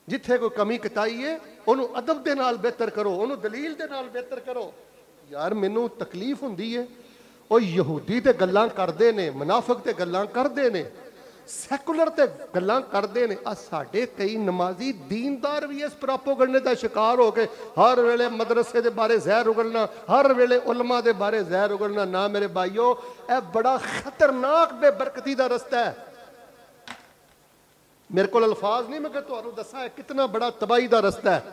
[SPEAKER 1] ਜਿੱਥੇ ਕੋਈ ਕਮੀ ਕਤਾਈ ਹੈ ਉਹਨੂੰ ਅਦਬ ਦੇ ਨਾਲ ਬਿਹਤਰ ਕਰੋ, ਉਹਨੂੰ ਦਲੀਲ ਦੇ ਨਾਲ ਬਿਹਤਰ ਕਰੋ। ਯਾਰ ਮੈਨੂੰ ਤਕਲੀਫ ਹੁੰਦੀ ਹੈ, ਉਹ ਯਹੂਦੀ ਤੇ ਗੱਲਾਂ ਕਰਦੇ ਨੇ, ਮੁਨਾਫਿਕ ਤੇ ਗੱਲਾਂ ਕਰਦੇ ਨੇ, ਸੈਕੂਲਰ ਤੇ ਗੱਲਾਂ ਕਰਦੇ ਨੇ। ਆ ਸਾਡੇ ਕਈ ਨਮਾਜ਼ੀ ਦੀਨਦਾਰ ਵੀ ਇਸ ਪ੍ਰੋਪੇਗੈਂਡੇ ਦਾ ਸ਼ਿਕਾਰ ਹੋ ਕੇ ਹਰ ਵੇਲੇ ਮਦਰਸੇ ਦੇ ਬਾਰੇ ਜ਼ਹਿਰ ਉਗਲਣਾ, ਹਰ ਵੇਲੇ ਉਲਮਾ ਦੇ ਬਾਰੇ ਜ਼ਹਿਰ ਉਗਲਣਾ। ਨਾ ਮੇਰੇ ਭਾਈਓ, ਇਹ ਬੜਾ ਖਤਰਨਾਕ ਬੇਬਰਕਤੀ ਦਾ ਰਸਤਾ ਹੈ। ਮੇਰੇ ਕੋਲ ਅਲਫਾਜ਼ ਨਹੀਂ, ਮੈਂ ਕਿ ਤੁਹਾਨੂੰ ਦੱਸਾਂ ਕਿਤਨਾ ਬੜਾ ਤਬਾਹੀ ਦਾ ਰਸਤਾ ਹੈ।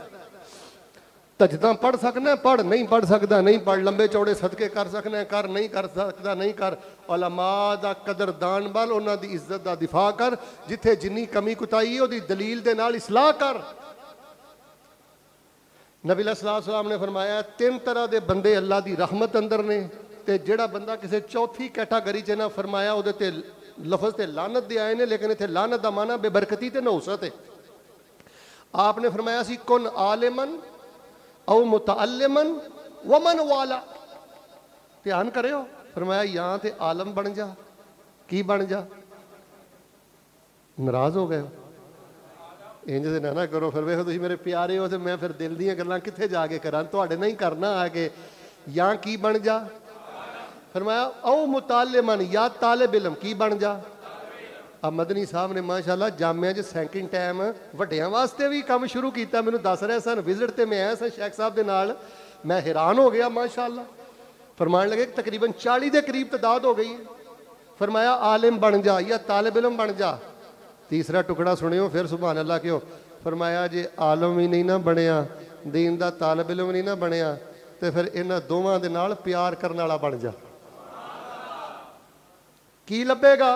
[SPEAKER 1] ਤਾਂ ਜਿੱਦਾਂ ਪੜ੍ਹ ਸਕਣਾ ਪੜ੍ਹ, ਨਹੀਂ ਪੜ੍ਹ ਸਕਦਾ ਨਹੀਂ ਪੜ੍ਹ, ਲੰਬੇ ਚੌੜੇ ਸਦਕੇ ਕਰ ਸਕਣਾ ਕਰ, ਨਹੀਂ ਕਰ ਸਕਦਾ ਨਹੀਂ ਕਰ। ਉਲਮਾ ਦਾ ਕਦਰਦਾਨ ਬਣ, ਉਹਨਾਂ ਦੀ ਇੱਜ਼ਤ ਦਾ ਦਿਫਾ ਕਰ, ਜਿੱਥੇ ਜਿੰਨੀ ਕਮੀ ਕੁਤਾਈ ਹੈ ਉਹਦੀ ਦਲੀਲ ਦੇ ਨਾਲ ਇਸਲਾਹ ਕਰ। ਨਬੀ ਸੱਲੱਲਾਹੁ ਅਲੈਹਿ ਵਸੱਲਮ ਨੇ ਫਰਮਾਇਆ 3 ਤਰ੍ਹਾਂ ਦੇ ਬੰਦੇ ਅੱਲਾ ਦੀ ਰਹਿਮਤ ਅੰਦਰ ਨੇ, ਤੇ ਜਿਹੜਾ ਬੰਦਾ ਕਿਸੇ ਚੌਥੀ ਕੈਟਾਗਰੀ 'ਚ ਨਾ ਫਰਮਾਇਆ ਉਹਦੇ ਤੇ ਲਫ਼ਜ਼ ਤੇ ਲਾਨਤ ਦੇ ਆਏ ਨੇ, ਲੇਕਿਨ ਇੱਥੇ ਲਾਨਤ ਦਾ ਮਾਨਾ ਬੇਬਰਕਤੀ ਤੇ ਨੌਸਤ ਹੈ। आपने फरमाया सी कुन आलिमन औ मुतअल्लिमन वमन वाला। ध्यान करियो, फरमाया या ते आलम बन जा, की बन जा। नाराज हो गए हो? इंज दे ना करो, फिर वेखो तुसीं मेरे प्यारे हो, तो मैं फिर दिल दीयां गल्लां कित्थे जाके करां, तुहाडे नहीं करना आके। या की बन जा, फरमाया औ मुतअल्लिमन या तालिब इल्म, की बन जा। मदनी साहब ने माशाअल्लाह जामिया च सैकंड टाइम वड्डियां वास्ते भी काम शुरू किया। मैनूं दस रहे सन, विजिट ते मैं आया सा शेख साहब दे नाल, मैं हैरान हो गया माशाअल्लाह। फरमान लगे तकरीबन 40 के करीब तादाद हो गई है। फरमाया आलिम बन जा या तालिब इल्म बन जा। तीसरा टुकड़ा सुनियो फिर सुभान अल्लाह क्यों। फरमाया जे आलम ही नहीं ना बनया, दीन दा तालिब इल्म नहीं ना बनया, तो फिर इन्हां दोवां दे नाल प्यार करने वाला बन जा। की लभेगा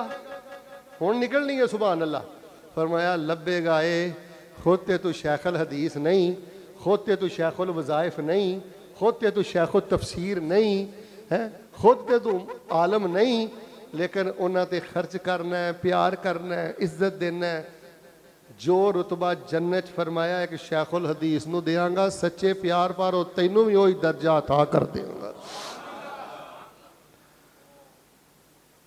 [SPEAKER 1] हुण निकलनी है सुभान अल्लाह। फरमाया लभेगा ए खुद ते तू शेखुल हदीस नहीं, खुद ते तू शेखुल वज़ाइफ नहीं, खुद ते तू शेखुल तफसीर नहीं है, खुद ते तू आलम नहीं, लेकिन उन्हां ते खर्च करना है, प्यार करना है, इज्जत देना है। जो रुतबा जन्नत फरमाया एक शेखुल हदीस नूं देंगा, सच्चे प्यार पर तैनूं भी वही दर्जा अता कर देंगा।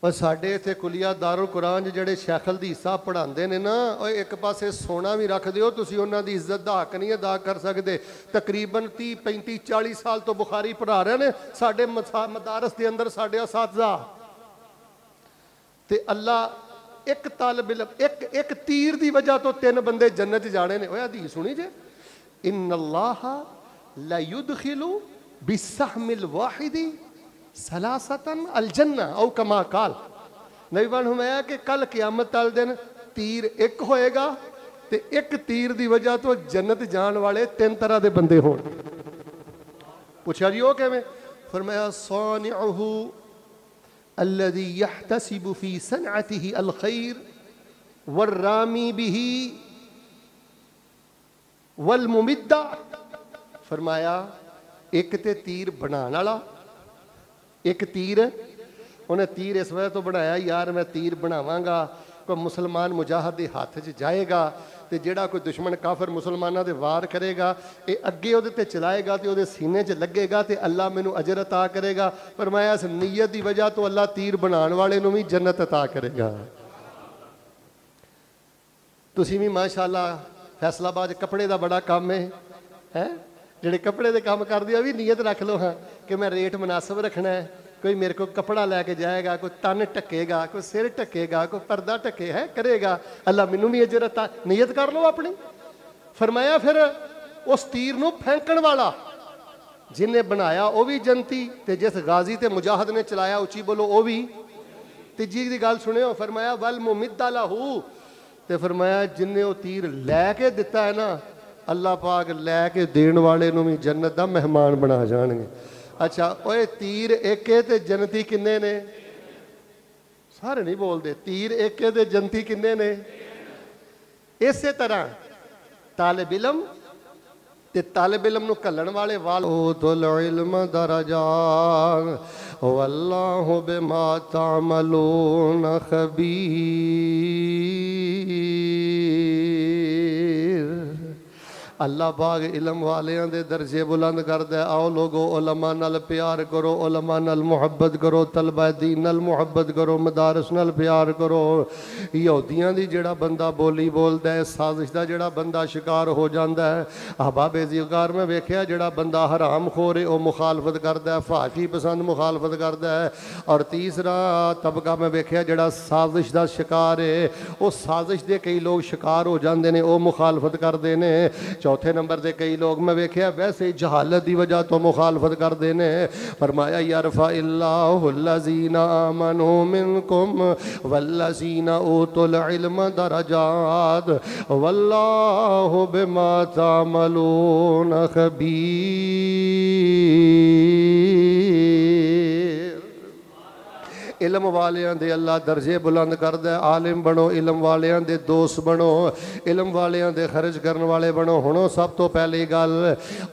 [SPEAKER 1] और साढ़े इत्थे कुलिया दारुल कुरान जिहड़े शेखुल हदीसां पढ़ाते हैं ना, एक पासे सोना भी रख दिओ, तुसीं उन्हां दी इज्जत दा हक नहीं अदा कर सकते। तकरीबन 30 35 40 साल तो बुखारी पढ़ा रहे हैं साढ़े मदारस के अंदर साढ़े असातिज़ा। ते अल्लाह एक तालिब इल्म एक तीर की वजह तो 3 बंदे जन्नत जाने ने। ओए हदीस सुनी जे, इन्नल्लाह ला युदखिलु बिस्सहमिल वाहिदी सलासतन अल जन्ना औ कमा काल। नबी फरमाया कि कल क़यामत वाले दिन तीर एक होएगा, ते एक तीर की वजह तो जन्नत जान वाले 3 तरह के बंदे हो। पूछा जी वो किवें? फरमाया सानिउहु अल्लज़ी यहतसिबु फी सनअतिही अल खैर वर्रामी बिही वल मुमिद्दा। फरमाया एक ते तीर बनाने वाला, एक तीर उन्हें तीर इस वजह तो बनाया यार मैं तीर बनावांगा, कोई मुसलमान मुजाहिद के हाथ च जाएगा, तो जोड़ा कोई दुश्मन काफिर मुसलमानों के वार करेगा, ये अगे वो चलाएगा तो वो सीने च लगेगा, तो अल्लाह मैनू अजर अता करेगा। पर मैं इस नीयत की वजह तो अल्लाह तीर बनाने वाले नू भी जन्नत अता करेगा। तुसीं भी माशाअल्लाह फैसलाबाद कपड़े का बड़ा काम है ਜਿਹੜੇ कपड़े के काम करते हो भी नीयत रख लो हाँ कि मैं रेट मुनासिब रखना है। कोई मेरे को कपड़ा लैके जाएगा, कोई तन ढकेगा, कोई सिर ढकेगा, कोई पर्दा ढके है करेगा, अल्लाह मैनू भी अजर अता। नीयत कर लो अपनी। फरमाया फिर उस तीर नूं फेंकण वाला जिन्हें बनाया वह भी जनती, ते जिस गाजी ते मुजाहिद ने चलाया उची बोलो वह भी। तीजी की गल सुनियो, फरमाया वल मुमिद्दा लहू, ते फरमाया जिन्हें वो तीर लैके दिता है ना, अल्लाह पाक लैके देण वाले नूं भी जन्नत दा मेहमान बना जाणगे। अच्छा ओए तीर एक है ते जन्नती किन्ने ने? सारे नहीं बोलते। तीर एक है ते जन्नती किन्ने ने? इसे तरह तालिब इल्म ते तालिब इल्म नूं घल्लण वाले वाल उतुल इल्म दरजात वल्लाहु बिमा तामलून खबीर। अल्लाह पाक इलम वालियां दे दर्जे बुलंद करदा है। आओ लोगो उलमा नाल प्यार करो, उलमा नाल मुहब्बत करो, तलबा दीन नाल मुहब्बत करो, मदारस नाल प्यार करो। यहूदियां दी जिहड़ा बंदा बोली बोलदा है, साजिश दा जिहड़ा बंदा शिकार हो जाता है। अहबाबे ज़िकार में वेख्या जिहड़ा बंदा हराम खोर है वह मुखालफत करता है, फाशी पसंद मुखालफत करता है। और तीसरा तबका में वेख्या जिहड़ा साजिश का शिकार है, वो साजिश के कई लोग शिकार हो जाते हैं, वह मुखालफत करते हैं। चौथे नंबर से कई लोग मैं वेख्या वैसे ही जहालत की वजह तो मुखालफत करते हैं। फरमाया यरफा इल्लाहुल्लज़ीना आमनू मिनकुम वल्लज़ीना ऊतुल इल्म दरजात वल्लाहु बिमा तामलून खबीर। इलम वालियां दे अल्लाह दर्जे बुलंद करदा है। आलिम बनो, इलम वालियां दे दोस्त बनो, इलम वालियां दे खर्च करने वाले बनो। हुणों सब तो पहली गल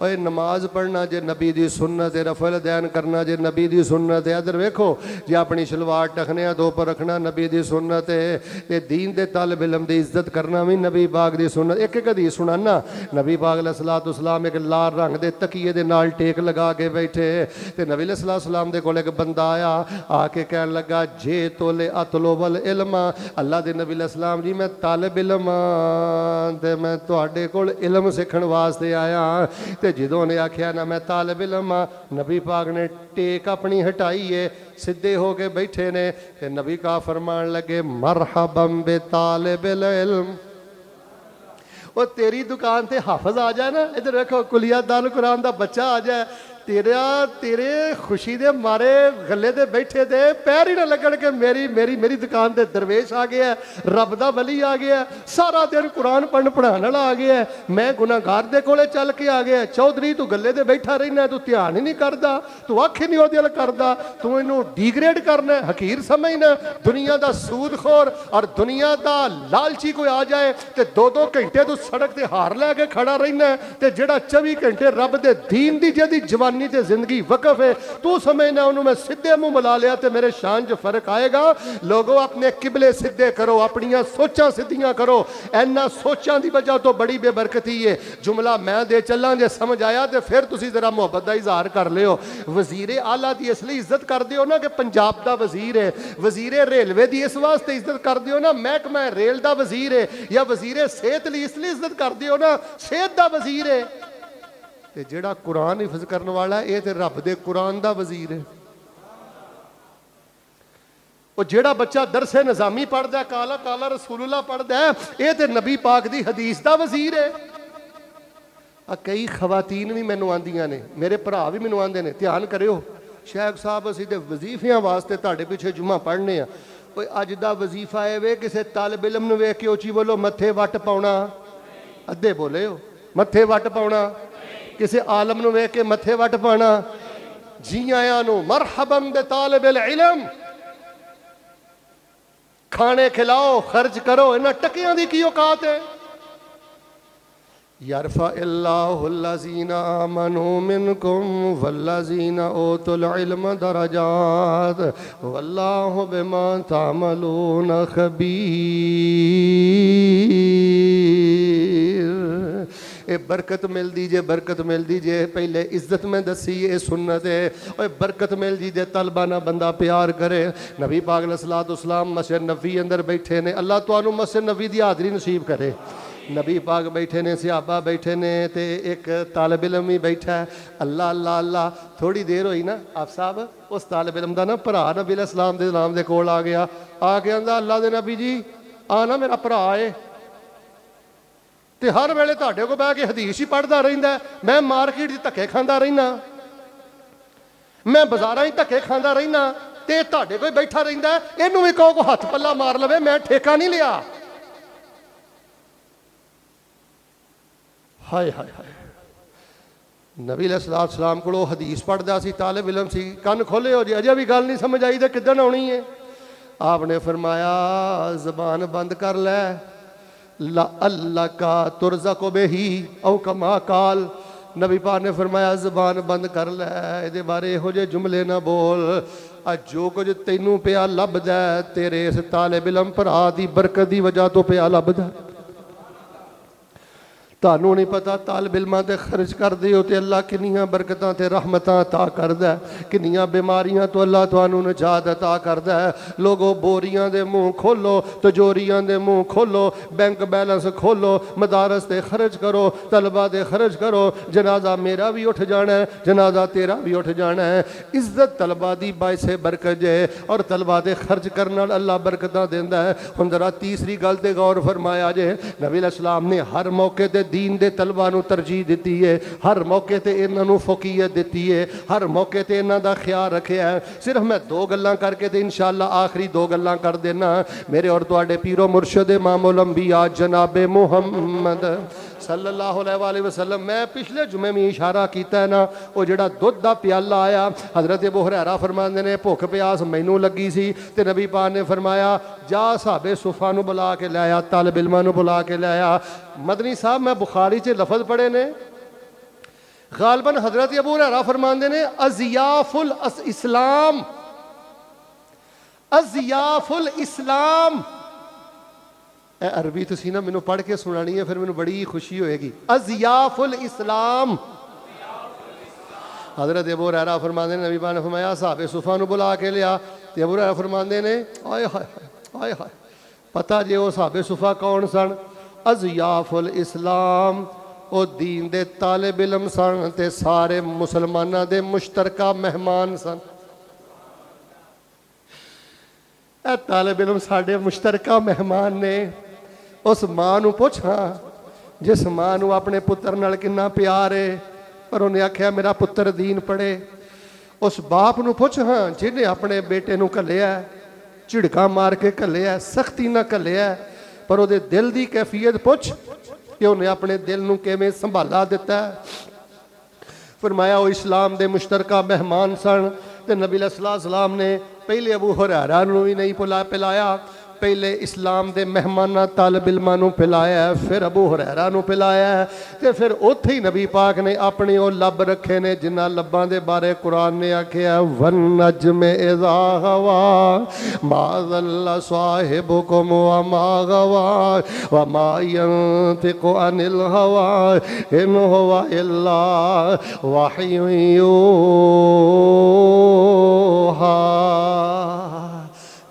[SPEAKER 1] ओए नमाज पढ़ना जे नबी दी सुन्नत है, रफल दैन करना जे नबी दी सुन्नत है। इधर वेखो जे अपनी शलवार टखनिया दो पर रखना नबी दी सुन्नत है, ते दीन दे तालिब इलम दी इज्जत करना भी नबी पाक दी सुन्नत। एक एक हदीस सुनाना, नबी पाक अलैहिस्सलातु वस्सलाम एक लाल रंग दे तकिए दे नाल टेक लगा के बैठे, ते नबी अलैहिस्सलातु वस्सलाम दे कोल एक बंदा आया, आके कहन लगा जे तोले अतलोबल इल्मा, अल्लाह दे नबी अलैहिस्सलाम जी मैं तालिब इल्म ते मैं तुहाडे कोल इल्म सीखण वास्ते आया। ते जदों ने आख्या ना मैं तालिब इल्म, नबी पाक ने टेक अपनी हटाई है, सीधे हो के बैठे ने, ते नबी का फरमान लगे मरहबम बे तालिबिल इल्म। वो तेरी दुकान ते हाफज आ जाए ना, इधर देखो कुलिया दाल कुरान दा बच्चा आ जाए, तेरे खुशी दे मारे गले दे बैठे दे पैर ही ना लगन के मेरी मेरी मेरी दुकान ते दरवेश आ गया, रब दा वली आ गया, सारा दिन कुरान पढ़न पढ़ाने वाला आ गया, मैं गुनाहगार दे कोले चल के आ गया। चौधरी तू गले दे बैठा रहना, तू ध्यान ही नहीं करता, तू अख ही नहीं ओहदे अल करदा, तू इनू डिग्रेड करना, हकीर समझना, दुनिया दा सूदखोर और दुनिया दा लालची कोई आ जाए ते दो दो घंटे तू सड़क ते हार लैके खड़ा रहना, ते जेड़ा 24 घंटे रब दे दीन दी जिहदी जवानी ते जिंदगी वकफ है, तू समझना उन्होंने मैं सीधे मुंह मिला लिया तो मेरे शान च फर्क आएगा। लोगों अपने किबले सीधे करो, अपनियां सोचां सीधियां करो, इन्ना सोचां की वजह तो बड़ी बेबरकती है। जुमला मैं दे चला जे समझ आया तो फिर तुसी जरा मुहब्बत का इजहार कर लियो। वजीरे आला की इसलिए इज्जत कर दियो ना कि पंजाब का वजीर है, वजीरे रेलवे की इस वास्ते इज्जत कर दियो ना महकमा रेल का वजीर है, या वजीरे सेहत लिए इसलिए इज्जत कर दियो ना सेहत का वजीर है। ते जेड़ा कुरान हिफज करने वाला ये ते रब दे कुरान दा वजीर है। वो जेड़ा बच्चा दरसे निजामी पढ़दा काला काला रसूलुल्लाह पढ़दा है, ये ते नबी पाक दी हदीस दा वजीर है। कई खवातीन भी मैनू आंदियां ने, मेरे भरा भी मैनू आंदे ने, ध्यान करियो शेख साहब असीं ते वजीफियां वास्ते तुहाडे पिछे जुम्मा पढ़ने आ। कोई अज दा वजीफा है वे किसी तालिब इलम नूं वेख के उची बोलो मत्थे वट पाउणा, अद्धे बोले हो मत्थे वट पाउणा, किसी आलम नूं वेख के मत्थे वट पाना, जी आया नूं मरहबम बे तालिबिल इल्म, खाने खिलाओ खर्च करो, इन्हां टकियां दी की औकात है। यरफा इल्लाहुल्लज़ीना आमनू मिनकुम वल्लज़ीना ऊतुल इल्म दरजात वल्लाहु बिमा तामलून खबीर। ये बरकत मिलती जे, बरकत मिलती जे। पहले इज्जत में दसी ये सुन्नत है, और बरकत मिलती जे तलबा ना बंदा प्यार करे। नबी पाक अलैहिस्सलातु वस्सलाम मस्जिद नबी अंदर बैठे ने, अल्लाह तुहानू मस्जिद नबी की हाज़री नसीब करे। नबी पाक बैठे ने, सहाबा बैठे ने, ते एक तालिब इलम ही बैठा है। अल्लाह अल्लाह अल्लाह, थोड़ी देर हुई ना आप साहब उस तालिब इलम का ना भरा नबी अलैहिस्सलाम दे नाम दे कोल आ गया, आके आंदा अल्लाह दे नबी जी आ ना मेरा भरा है, ते हर वेले तुहाडे कोल बह के हदीस ही पढ़दा रहिंदा, मैं मार्केट च धक्के खांदा रहिना, मैं बाजारां च धक्के खांदा रहिना, ते तुहाडे कोल बैठा रहिंदा, इहनूं भी कहो को हथ पल्ला मार लवे, मैं ठेका नहीं लिया। हाय हाय हाय। नबी अलैहिस्सलातु वस्सलाम कोलों हदीस पढ़दा सी, तालिब इलम सी, कन खोले हो जे अजे भी गल नहीं समझ आई तो किदन आउणी है। आपने फरमाया जबान बंद कर लै, ला अल्लाह का तुरजा को बेही औ कमा काल। नबी पाक ने फरमाया जबान बंद कर लै, ये बारे यहो जे जुमले ना बोल। जो कुछ तैनू पिया लभदा तेरे इस तालिब इलम भरा दी बरकत दी वजह तो पिया लभदा। ਤੁਹਾਨੂੰ ਨਹੀਂ ਪਤਾ ਤਾਲਿਬ ਇਲਮਾਂ ਤੇ ਖਰਚ ਕਰਦੇ ਹੋ ਤੇ ਅੱਲਾ ਕਿੰਨੀਆਂ ਬਰਕਤਾਂ ਤੇ ਰਹਿਮਤਾਂ ਅਤਾ ਕਰਦਾ ਹੈ, ਕਿੰਨੀਆਂ ਬਿਮਾਰੀਆਂ ਤੋਂ ਅੱਲਾ ਤੁਹਾਨੂੰ ਨਜਾਤ ਅਤਾ ਕਰਦਾ ਹੈ। ਲੋਗੋ ਬੋਰੀਆਂ ਦੇ ਮੂੰਹ ਖੋਲੋ, ਤਜੋਰੀਆਂ ਦੇ ਮੂੰਹ ਖੋਲੋ, ਬੈਂਕ ਬੈਲੈਂਸ ਖੋਲੋ, ਮਦਾਰਸ ਤੇ ਖਰਚ ਕਰੋ, ਤਲਬਾ ਦੇ ਖਰਚ ਕਰੋ। ਜਨਾਜ਼ਾ ਮੇਰਾ ਵੀ ਉੱਠ ਜਾਣਾ ਹੈ, ਜਨਾਜ਼ਾ ਤੇਰਾ ਵੀ ਉੱਠ ਜਾਣਾ ਹੈ। ਇੱਜ਼ਤ ਤਲਬਾ ਦੀ ਬਾਇਸੇ ਬਰਕਤ ਜੇ ਔਰ ਤਲਬਾ ਦੇ ਖਰਚ ਕਰਨ ਨਾਲ ਅੱਲਾ ਬਰਕਤਾਂ ਦਿੰਦਾ ਹੈ। ਹੁਣ ਜ਼ਰਾ ਤੀਸਰੀ ਗੱਲ ਤੇ ਗੌਰ ਫਰਮਾਇਆ ਜੇ, ਨਬੀ अलैहिस्सलाम ने हर मौके ते दीन दे तलबा नूं तरजीह दिती है, हर मौके ते इन्हां नूं फकीयत दिती है, हर मौके ते इन्हां दा ख्याल रखिया है। सिर्फ मैं दो गल्लां करके ते इंशाअल्लाह आखिरी दो गल्लां कर देना। मेरे और तुहाडे पीरो मुर्शद इमामुल अंबिया जनाबे मुहम्मद सल्लल्लाहु अलैहि वसल्लम, मैं पिछले जुमे में इशारा किया है ना, वो जिहड़ा दुध दा प्याला आया, हज़रत अबू हुरैरा फरमाते ने भुख प्यास मैनू लगी सी ते नबी पाक ने फरमाया जा साहबे सुफा नूं बुला के लाया, तालिब इल्मां नूं बुला के लाया। मदनी साहब मैं बुखारी च लफज पढ़े ने, गालबन हज़रत अबू हुरैरा फरमाते ने अज़ियाफुल इस्लाम, अज़ियाफुल इस्लाम। अरबी तुसी ना मैनू पढ़ के सुनानी है, फिर मैनू बड़ी खुशी होएगी। अज़ियाफुल इस्लाम, हज़रत अबू हुरैरा फरमाते ने नबी पाक ने फरमाया साहबे सुफा नूं बुला के लिया, ते अबू हुरैरा फरमाते ने आए हाय आए हाय, पता जे वो साहबे सुफा कौन सन? अज़ियाफुल इस्लाम, वो दीन दे तालिब इल्म सन ते सारे मुसलमानां दे मुश्तरका मेहमान सन। ए तालिब इल्म साडे मुश्तरका मेहमान ने। उस मां नूं पुछ हाँ, जिस मां नूं अपने पुत्र नाल किन्ना प्यार है, पर उन्हें आख्या मेरा पुत्र दीन पढ़े। उस बाप नूं पुछ हाँ, जिन्हें अपने बेटे नूं घल्लिया, झिड़का मार के घल्लिया, सख्ती नाल घल्लिया, पर उहदे दिल दी कैफियत पुछ कि उन्हें अपने दिल नूं किवें संभाला दिता। फरमाया वो इस्लाम दे मुश्तरका मेहमान सन। ते नबी अलैहिस्सलाम ने पहले अबू हुरैरा नूं भी नहीं पिलाया, पहले इस्लाम दे मेहमाना तालिब इल्मां नूं पिलाया, फिर अबू हुरैरा नूं पिलाया, ते फिर उत्थे ही नबी पाक ने अपने वो लब रखे ने जिन्हां लब्बां दे बारे कुरान ने आख्या वन नज्म इज़ा हवा मा ज़ल्ला साहिबुकुम व मा गवा व मा यंतिकु अनिल हवा इन हुवा इल्ला वह्युन यूहा।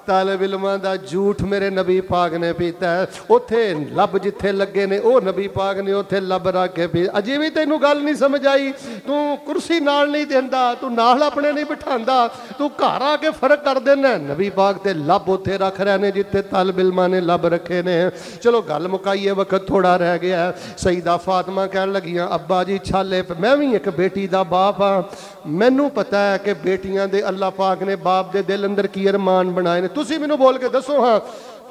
[SPEAKER 1] तालिब इल्मां दा झूठ मेरे नबी पाक ने पीता है। उथे लब जिथे लगे ने वो नबी पाक ने उथे लब रख के पी। अजे भी तेनू गल नहीं समझ आई, तू कुर्सी नाल नहीं देंदा, तू नाल अपने नहीं बिठांदा, तू घर आके फर्क कर देना। नबी पाक ते लब उथे रख रहे ने जिथे तालिब इल्मां ने लब रखे ने। चलो गल मुकाईए, वक्त थोड़ा रह गया है। सईदा फातिमा कहन लगियां अब्बा जी छाले, मैं भी एक बेटी दा बाप हाँ, मैनू पता है कि बेटियां दे अल्लाह पाक ने बाप दे दिल अंदर की अरमान बनाए ने। तुसी मैनू बोल के दसो हाँ,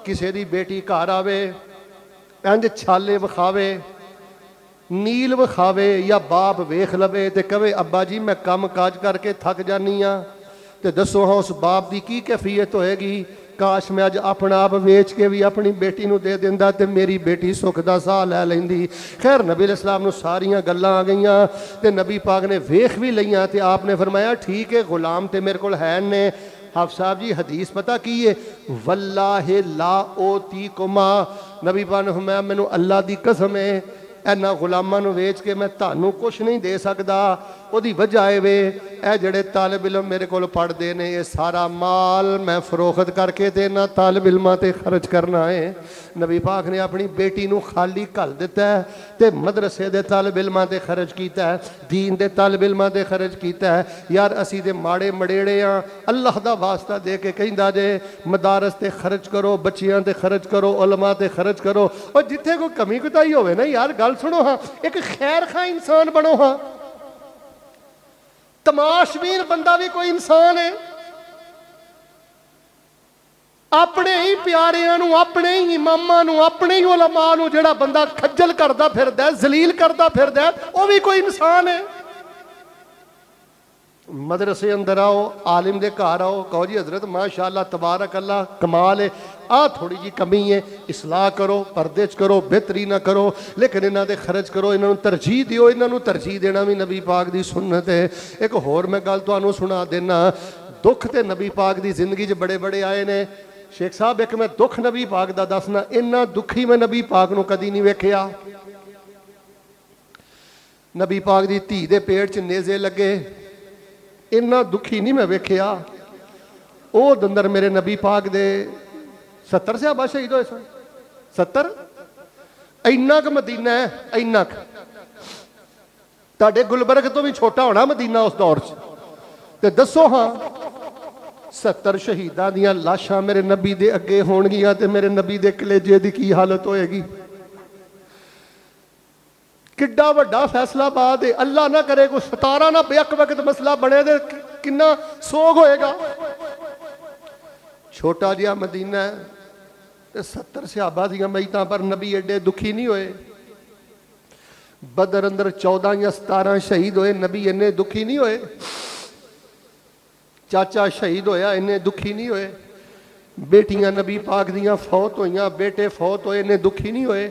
[SPEAKER 1] किसी दी बेटी घर आवे इंज छाले विखावे, नील विखावे, या बाप वेख लवे ते कवे अब्बा जी मैं काम काज करके थक जानी हाँ, ते दसो हाँ उस बाप की की कैफियत होएगी? काश मैं अज अपना आप वेच के भी अपनी बेटी नूं दे दिंदा ते मेरी बेटी सुख दा साह लै लैंदी। खैर नबी अलैहिस्सलाम नूं सारियां गल्लां आ गईयां ते नबी पाक ने वेख भी लईयां ते आपने फरमाया ठीक है गुलाम ते मेरे कोल है ने। हाफ़िज़ साहब जी हदीस पता की है? वल्लाहि ला ओती कुमा, नबी पाक ने फरमाया मैनू अल्लाह दी कसम है इन्हां गुलामां नूं वेच के मैं तुहानूं कुछ नहीं दे सकदा। ਉਹਦੀ वजह है वे ए जड़े तालिब इल्म मेरे को पढ़ते हैं ये सारा माल मैं फरोख्त करके ते इन्हां तालिब इल्मां ते खर्च करना है। नबी पाक ने अपनी बेटी नूं खाली घल दिता है ते मदरसे दे तालिब इल्मां ते खर्च किया है, दीन दे तालिब इल्मां ते खर्च किया है। यार असी ते माड़े मड़ेड़े हाँ, अल्लाह दा वास्ता दे के कहिंदा जे मदारस ते खर्च करो, बच्चियां ते खर्च करो, उलमा ते खर्च करो। और जिथे कोई कमी कुताही होवे ना यार गल सुनो हाँ, एक खैर खा इंसान बनो हाँ। तमाशबीन बंदा भी कोई इंसान है। अपने ही प्यारियां नूं, अपने ही इमामां नूं, अपने ही उलमा नूं जिहड़ा बंदा खज्जल करदा फिरदा है, जलील करदा फिरदा है, वो भी कोई इंसान है। मदरसे अंदर आओ, आलिम दे घर आओ, कहो जी हजरत माशाअल्लाह तबारक अल्लाह कमाल है, आ थोड़ी जी कमी है, इसलाह करो, परदे च करो, बेहतरी ना करो, लेकिन इन्हां दे खर्च करो, इन्हां नूं तरजीह दिओ। इन्हां नूं तरजीह देना भी नबी पाक दी सुन्नत है। एक होर मैं गल तुहानूं सुना देना, दुख ते नबी पाक दी जिंदगी च बड़े बड़े आए ने। शेख साहब एक मैं दुख नबी पाक दा दसना, इन्ना दुखी मैं नबी पाक नूं कदी नहीं वेखिया। नबी पाक दी धी दे पेट च नेज़े लगे, इन्ना दुखी नहीं मैं वेख्या। ਉਹ ਅੰਦਰ ਮੇਰੇ नबी पाक दे 70 सहाबा शहीद होए सन। 70 ਇੰਨਾ ਕੁ मदीना है, ਇੰਨਾ ਕੁ ਤੁਹਾਡੇ ਗੁਲਬਰਗ ਤੋਂ ਵੀ ਛੋਟਾ ਹੋਣਾ मदीना उस दौर च। ਤੇ ਦੱਸੋ ਹਾਂ 70 ਸ਼ਹੀਦਾਂ ਦੀਆਂ ਲਾਸ਼ਾਂ ਮੇਰੇ नबी ਦੇ ਅੱਗੇ ਹੋਣਗੀਆਂ ਤੇ ਮੇਰੇ नबी ਦੇ ਕਲੇਜੇ ਦੀ ਕੀ ਹਾਲਤ ਹੋਏਗੀ। ਕਿੱਡਾ ਵੱਡਾ फैसला बात है। अल्लाह ना करे कोई 17 ना बेअक वक्त मसला बने तो किन्ना सोग होएगा। छोटा जिहा मदीना है, 70 सहाबा दियां मैयतां पर नबी एडे दुखी नहीं होए। बदर अंदर 14 या 17 शहीद होए, नबी इन्ने दुखी नहीं होए। चाचा शहीद होया, इन्ने दुखी नहीं होए। बेटियां नबी पाक दियां फौत होइयां, बेटे फौत होए, इन्ने दुखी नहीं होए।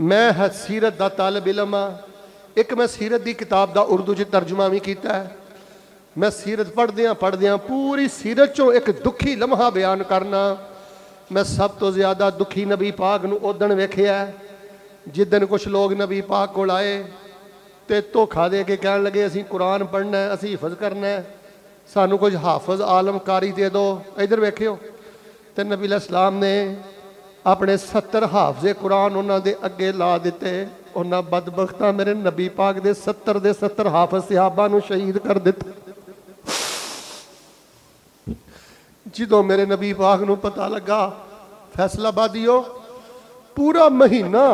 [SPEAKER 1] मैं सीरत दा तालिब इल्म हाँ, एक मैं सीरत दी किताब दा उर्दू च तर्जुमा भी किया है। मैं सीरत पढ़द्या पूरी सीरत चों एक दुखी लम्हा बयान करना। मैं सब तो ज़्यादा दुखी नबी पाक नूं उदण वेखिया जिदन कुछ लोग नबी पाक कोल आए तो धोखा दे के कहन लगे असीं कुरान पढ़ना है, असीं हिफज करना है, सानू कुछ हाफज आलम कारी दे दो। इधर वेखियो तो नबी अलैहिस्सलाम ने अपने 70 हाफजे कुरान उन्होंने दे अगे ला दिते। उन्होंने बदबख्तां मेरे नबी पाक दे 70 दे 70 हाफज सहाबा नूं शहीद कर दिता। जो मेरे नबी पाक नूं पता लगा फैसलाबादियों पूरा महीना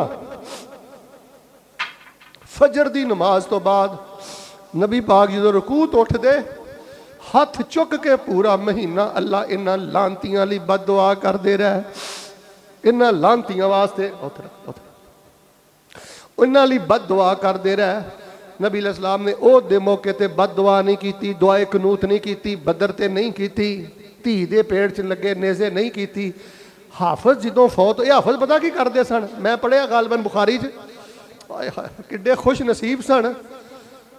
[SPEAKER 1] फजर दी नमाज तो बाद नबी पाक जो रुकू तो उठदे हथ चुक के पूरा महीना अल्लाह इन्हां लांतियां लई बददुआ करदे रहे। इन्हां लांतियां वास्ते इन्हां लई बददुआ करदे रहे। नबी अलैहिस्सलाम ने ओह दे मौके ते बददुआ नहीं की, दुआए कनूत नहीं की, बदर ते नहीं की, धी दे पेट च लगे नेज़े नहीं की। हाफज जो फौत ये हाफज पता की करते सन, मैं पढ़िया गालबन बुखारी च, किड्डे खुश नसीब सन।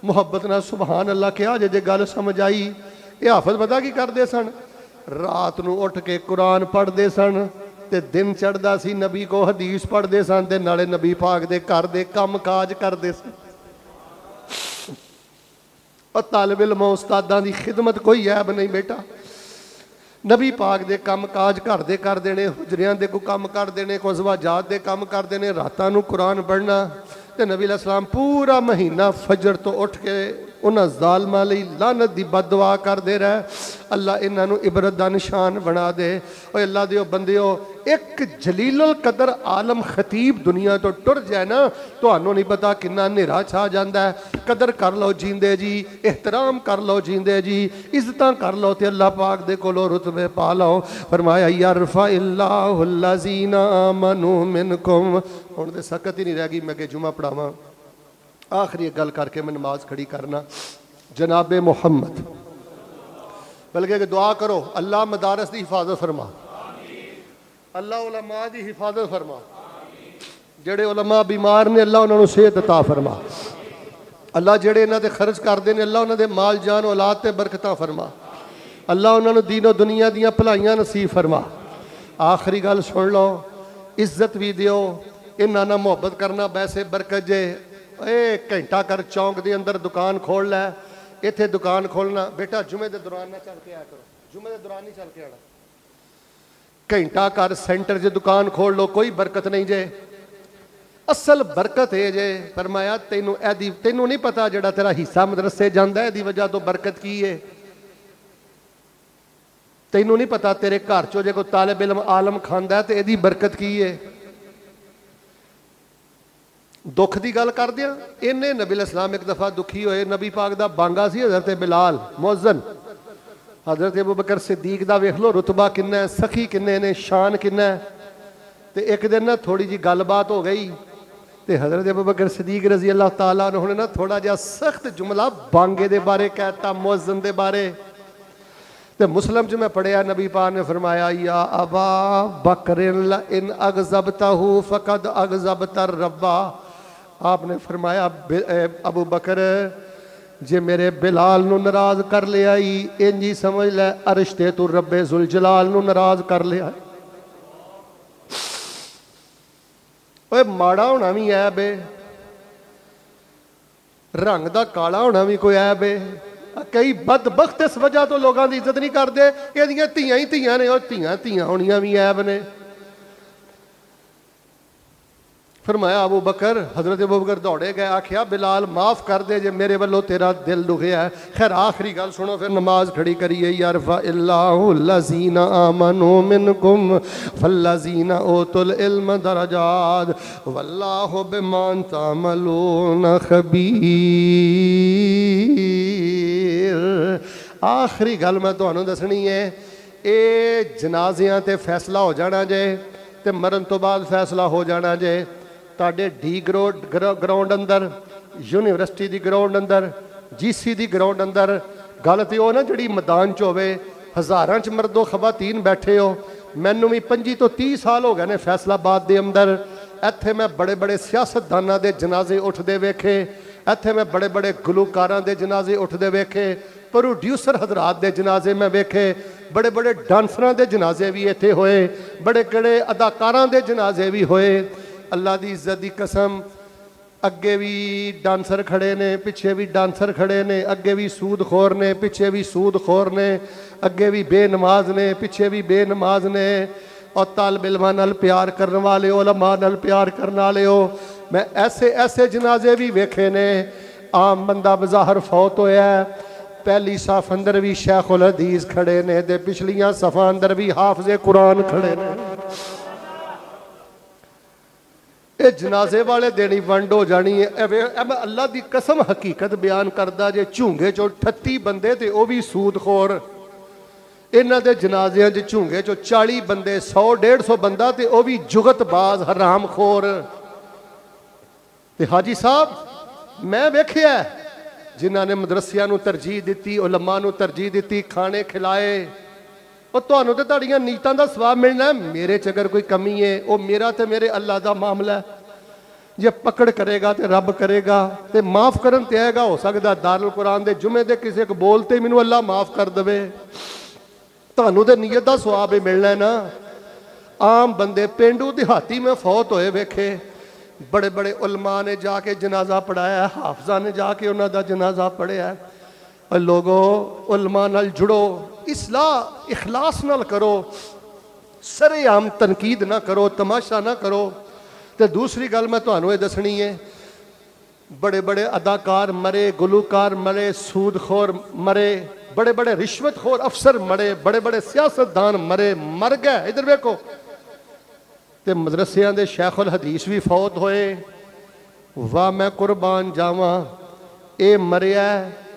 [SPEAKER 1] मुहब्बत नाल सुबहान अल्लाह क्या जे गल समझ आई। ये हाफज पता की करते सन, रात नूं उठ के कुरान पढ़ते सन ते दिन चढ़दा सी नबी को हदीस पढ़ते सन ते नाले नबी पाक दे घर दे काम काज करते सन। और तालिब इल्म उस्तादां दी खिदमत कोई ऐब नहीं बेटा। नबी पाक दे काम काज घर दे कर देने, हुजरियां दे कोई काम कर देने, कोई ज़वाजात दे काम कर देने, रातां नूं कुरान पढ़ना। ते नबी अलैहिस्सलाम पूरा महीना फजर तो उठ के उन्हां ज़ालिमां लई लानत दी बददुआ करदे रहे। अल्लाह इन्हां नूं इबरत दा निशान बना दे। ओए अल्लाह दियो बंदियो, एक जलीलुल कदर आलम खतीब दुनिया तो टुर जाए ना, तुहानूं नहीं पता किन्ना नेरा छा जांदा है। कदर कर लो जींदे जी, एहतराम कर लो जींदे जी, इज्जतां कर लो ते अल्लाह पाक दे कोलों रुतबे पा लो। फरमाया यरफ़इल्लाहुल लज़ीना आमनू मिनकुम। हुण ते सकत ही नहीं रह गई मैं कि जुमा पढ़ावां। आखिरी एक गल करके मैं नमाज खड़ी करना। जनाबे मुहम्मद, बल्कि कि दुआ करो अल्लाह मदारस की हिफाजत फरमा, अल्लाह उलमा की हिफाजत फरमा, जेड़े उलमा बीमार ने अल्लाह उन्होंने सेहत अता फरमा, अल्लाह जेड़े इन्हां ते खर्च करते हैं अल्लाह उन्होंने माल जान औलाद ते बरकतां फरमा, अल्लाह उन्होंने दीनो दुनिया दियां भलाइयां नसीब फरमा। आखिरी गल सुन लो, इज्जत भी दियो, इन्हां नाल मुहब्बत करना वैसे बरकत जे। ए घंटा कर चौंक के अंदर दुकान खोल लै, इत्थे दुकान खोलना बेटा जुमे के दौरान ना चल के आया करो, जुमे के दौरान नहीं चल के आना। घंटा कर सेंटर च दुकान खोल लो, कोई बरकत नहीं जे। असल बरकत है जे फरमाया तेनू नहीं पता जेड़ा तेरा हिस्सा मदरसे जांदा है इहदी वजह तो बरकत की है। तेनू नहीं पता तेरे घर चो जे कोई तालिब इल्म आलम खांदा है तो इहदी बरकत की है। दुख की गल कर दिया, इन्हें नबी अलैहिस्सलाम एक दफ़ा दुखी होए। नबी पाक दा बांगा सी हज़रत बिलाल मुअज्जिन, हज़रत अबू बकर सिद्दीक दा वेख लो रुतबा किन्ना है, सखी किन्ने ने, शान किन्ना है। तो एक दिन ना थोड़ी जी गलबात हो गई तो हज़रत अबू बकर सिद्दीक रज़ी अल्लाह तआला उन्होंने ना थोड़ा जिहा सख्त जुमला बांगे दे बारे कहता, मुअज्जिन दे बारे। तो मुस्लिम च मैं पढ़िया नबी पाक ने फरमाया या अबा बकर इन अगज़बतहू फ़क़द अगज़बतर रब्बा। आपने फरमाया अबू बकर जे मेरे बिलाल नू नाराज कर लिया इंज ही समझ लै अरश ते तू रब्बे जुल जलाल नू नाराज कर लिया। ओए माड़ा होना भी है बे, रंग का काला होना भी कोई ऐब है। कई बदबख्त इस वजह तो लोगों की इज्जत नहीं करते, ये धियां ही धियां ने, और धियां धियां होनियां भी ऐब ने। फरमाया अबू बकर, हजरत अबू बकर दौड़े गए, आखिया बिलाल माफ़ कर दे जे मेरे वालों तेरा दिल दुखिया है। खैर आखिरी गल सुनो, फिर नमाज खड़ी करिए। यरफा इल्लाहु लज़ीना आमनू मिनकुम फल्लज़ीना ओतुल इल्म दरजात वल्लाहु बिमा तामलून खबीर। आखिरी गल मैं तुहानू दसनी है, ये जनाजियां ते फैसला हो जाना जे, ते मरन तो बाद फैसला हो जाना जे। ਤੁਹਾਡੇ ਡੀ ਗਰਾਊਂਡ ਅੰਦਰ, ਯੂਨੀਵਰਸਿਟੀ ਦੀ ਗਰਾਊਂਡ ਅੰਦਰ, GC ਦੀ ਗਰਾਊਂਡ ਅੰਦਰ ਗੱਲ ਤੇ ਉਹ ਨਾ ਜਿਹੜੀ ਮੈਦਾਨ 'ਚ ਹੋਵੇ, ਹਜ਼ਾਰਾਂ 'ਚ ਮਰਦੋ ਖਵਾਤੀਨ ਬੈਠੇ ਹੋ। ਮੈਨੂੰ ਵੀ 25 ਤੋਂ 30 ਸਾਲ ਹੋ ਗਏ ਨੇ ਫੈਸਲਾਬਾਦ ਦੇ ਅੰਦਰ। ਇੱਥੇ ਮੈਂ ਬੜੇ ਬੜੇ ਸਿਆਸਤਦਾਨਾਂ ਦੇ ਜਨਾਜ਼ੇ ਉੱਠਦੇ ਵੇਖੇ, ਇੱਥੇ ਮੈਂ ਬੜੇ ਬੜੇ ਗੁਲੂਕਾਰਾਂ ਦੇ ਜਨਾਜ਼ੇ ਉੱਠਦੇ ਵੇਖੇ, प्रोड्यूसर हजरात के जनाजे मैं वेखे, बड़े बड़े डांसरां के जनाजे भी इत्थे होए, बड़े बड़े अदाकारां के जनाजे भी होए। अल्लाह की इज्जत की कसम, अगे भी डांसर खड़े ने, पिछे भी डांसर खड़े ने, अगे भी सूदखोर ने, पिछे भी सूदखोर ने, अगे भी बेनमाज ने, पिछे भी बेनमाज ने, और तालिब इल्मां नाल प्यार करने वाले, उलमा नाल प्यार करने वाले हो। मैं ऐसे ऐसे जनाजे भी वेखे ने। आम बंदा बज़ाहिर फौत होया, पहली सफ अंदर भी शेख उल हदीस खड़े ने, ते पिछलियां सफा अंदर भी हाफिज़े कुरान खड़े ने। ये जनाजे वाले दिन ही वंड हो जानी है। मैं अल्लाह की कसम हकीकत बयान करदा जे, झूंगे चो 38 बंदे ते वो भी सूदखोर। इन्हां दे जनाजियां च झूंगे चो 40 बंदे, 100-150 बंदा ते वो भी जुगतबाज हरामखोर। ते हाजी साहब मैं वेख्या जिन्हां ने मदरसियां नूं तरजीह दी, उलमा नूं तरजीह दी, खाने खिलाए। और तुहानूं ते तुहाडीआं नीयतां दा सवाब मिलना है। मेरे च अगर कोई कमी है, वो मेरा ते मेरे अल्लाह दा मामला है। जे पकड़ करेगा तो रब करेगा, तो माफ़ करन ते आएगा। हो सकदा दारुल कुरान दे जुमे दे किसी एक बोल ते मैनूं अल्लाह माफ़ कर देवे। तुहानूं ते नीयत दा सवाब ही मिलना है ना। आम बंदे पेंडू देहाती में फौत होए वेखे, बड़े बड़े उलमा ने जाके जनाजा पढ़ाया, हाफजा ने जाके उन्होंने जनाजा पढ़िया। और लोगों उलमा नाल जुड़ो, इसलाह इखलास नाल करो, सरेआम तनकीद ना करो, तमाशा ना करो। तो दूसरी गल मैं तुहानूं ये दसनी है, बड़े बड़े अदाकार मरे, गुलूकार मरे, सूदखोर मरे, बड़े बड़े रिश्वतखोर अफसर मरे, बड़े बड़े सियासतदान मरे, मर गए। इधर वेखो, ते मदरसियां दे शेख उल हदीस भी फौत होए। वाह मैं कुर्बान जावां, ये मरिया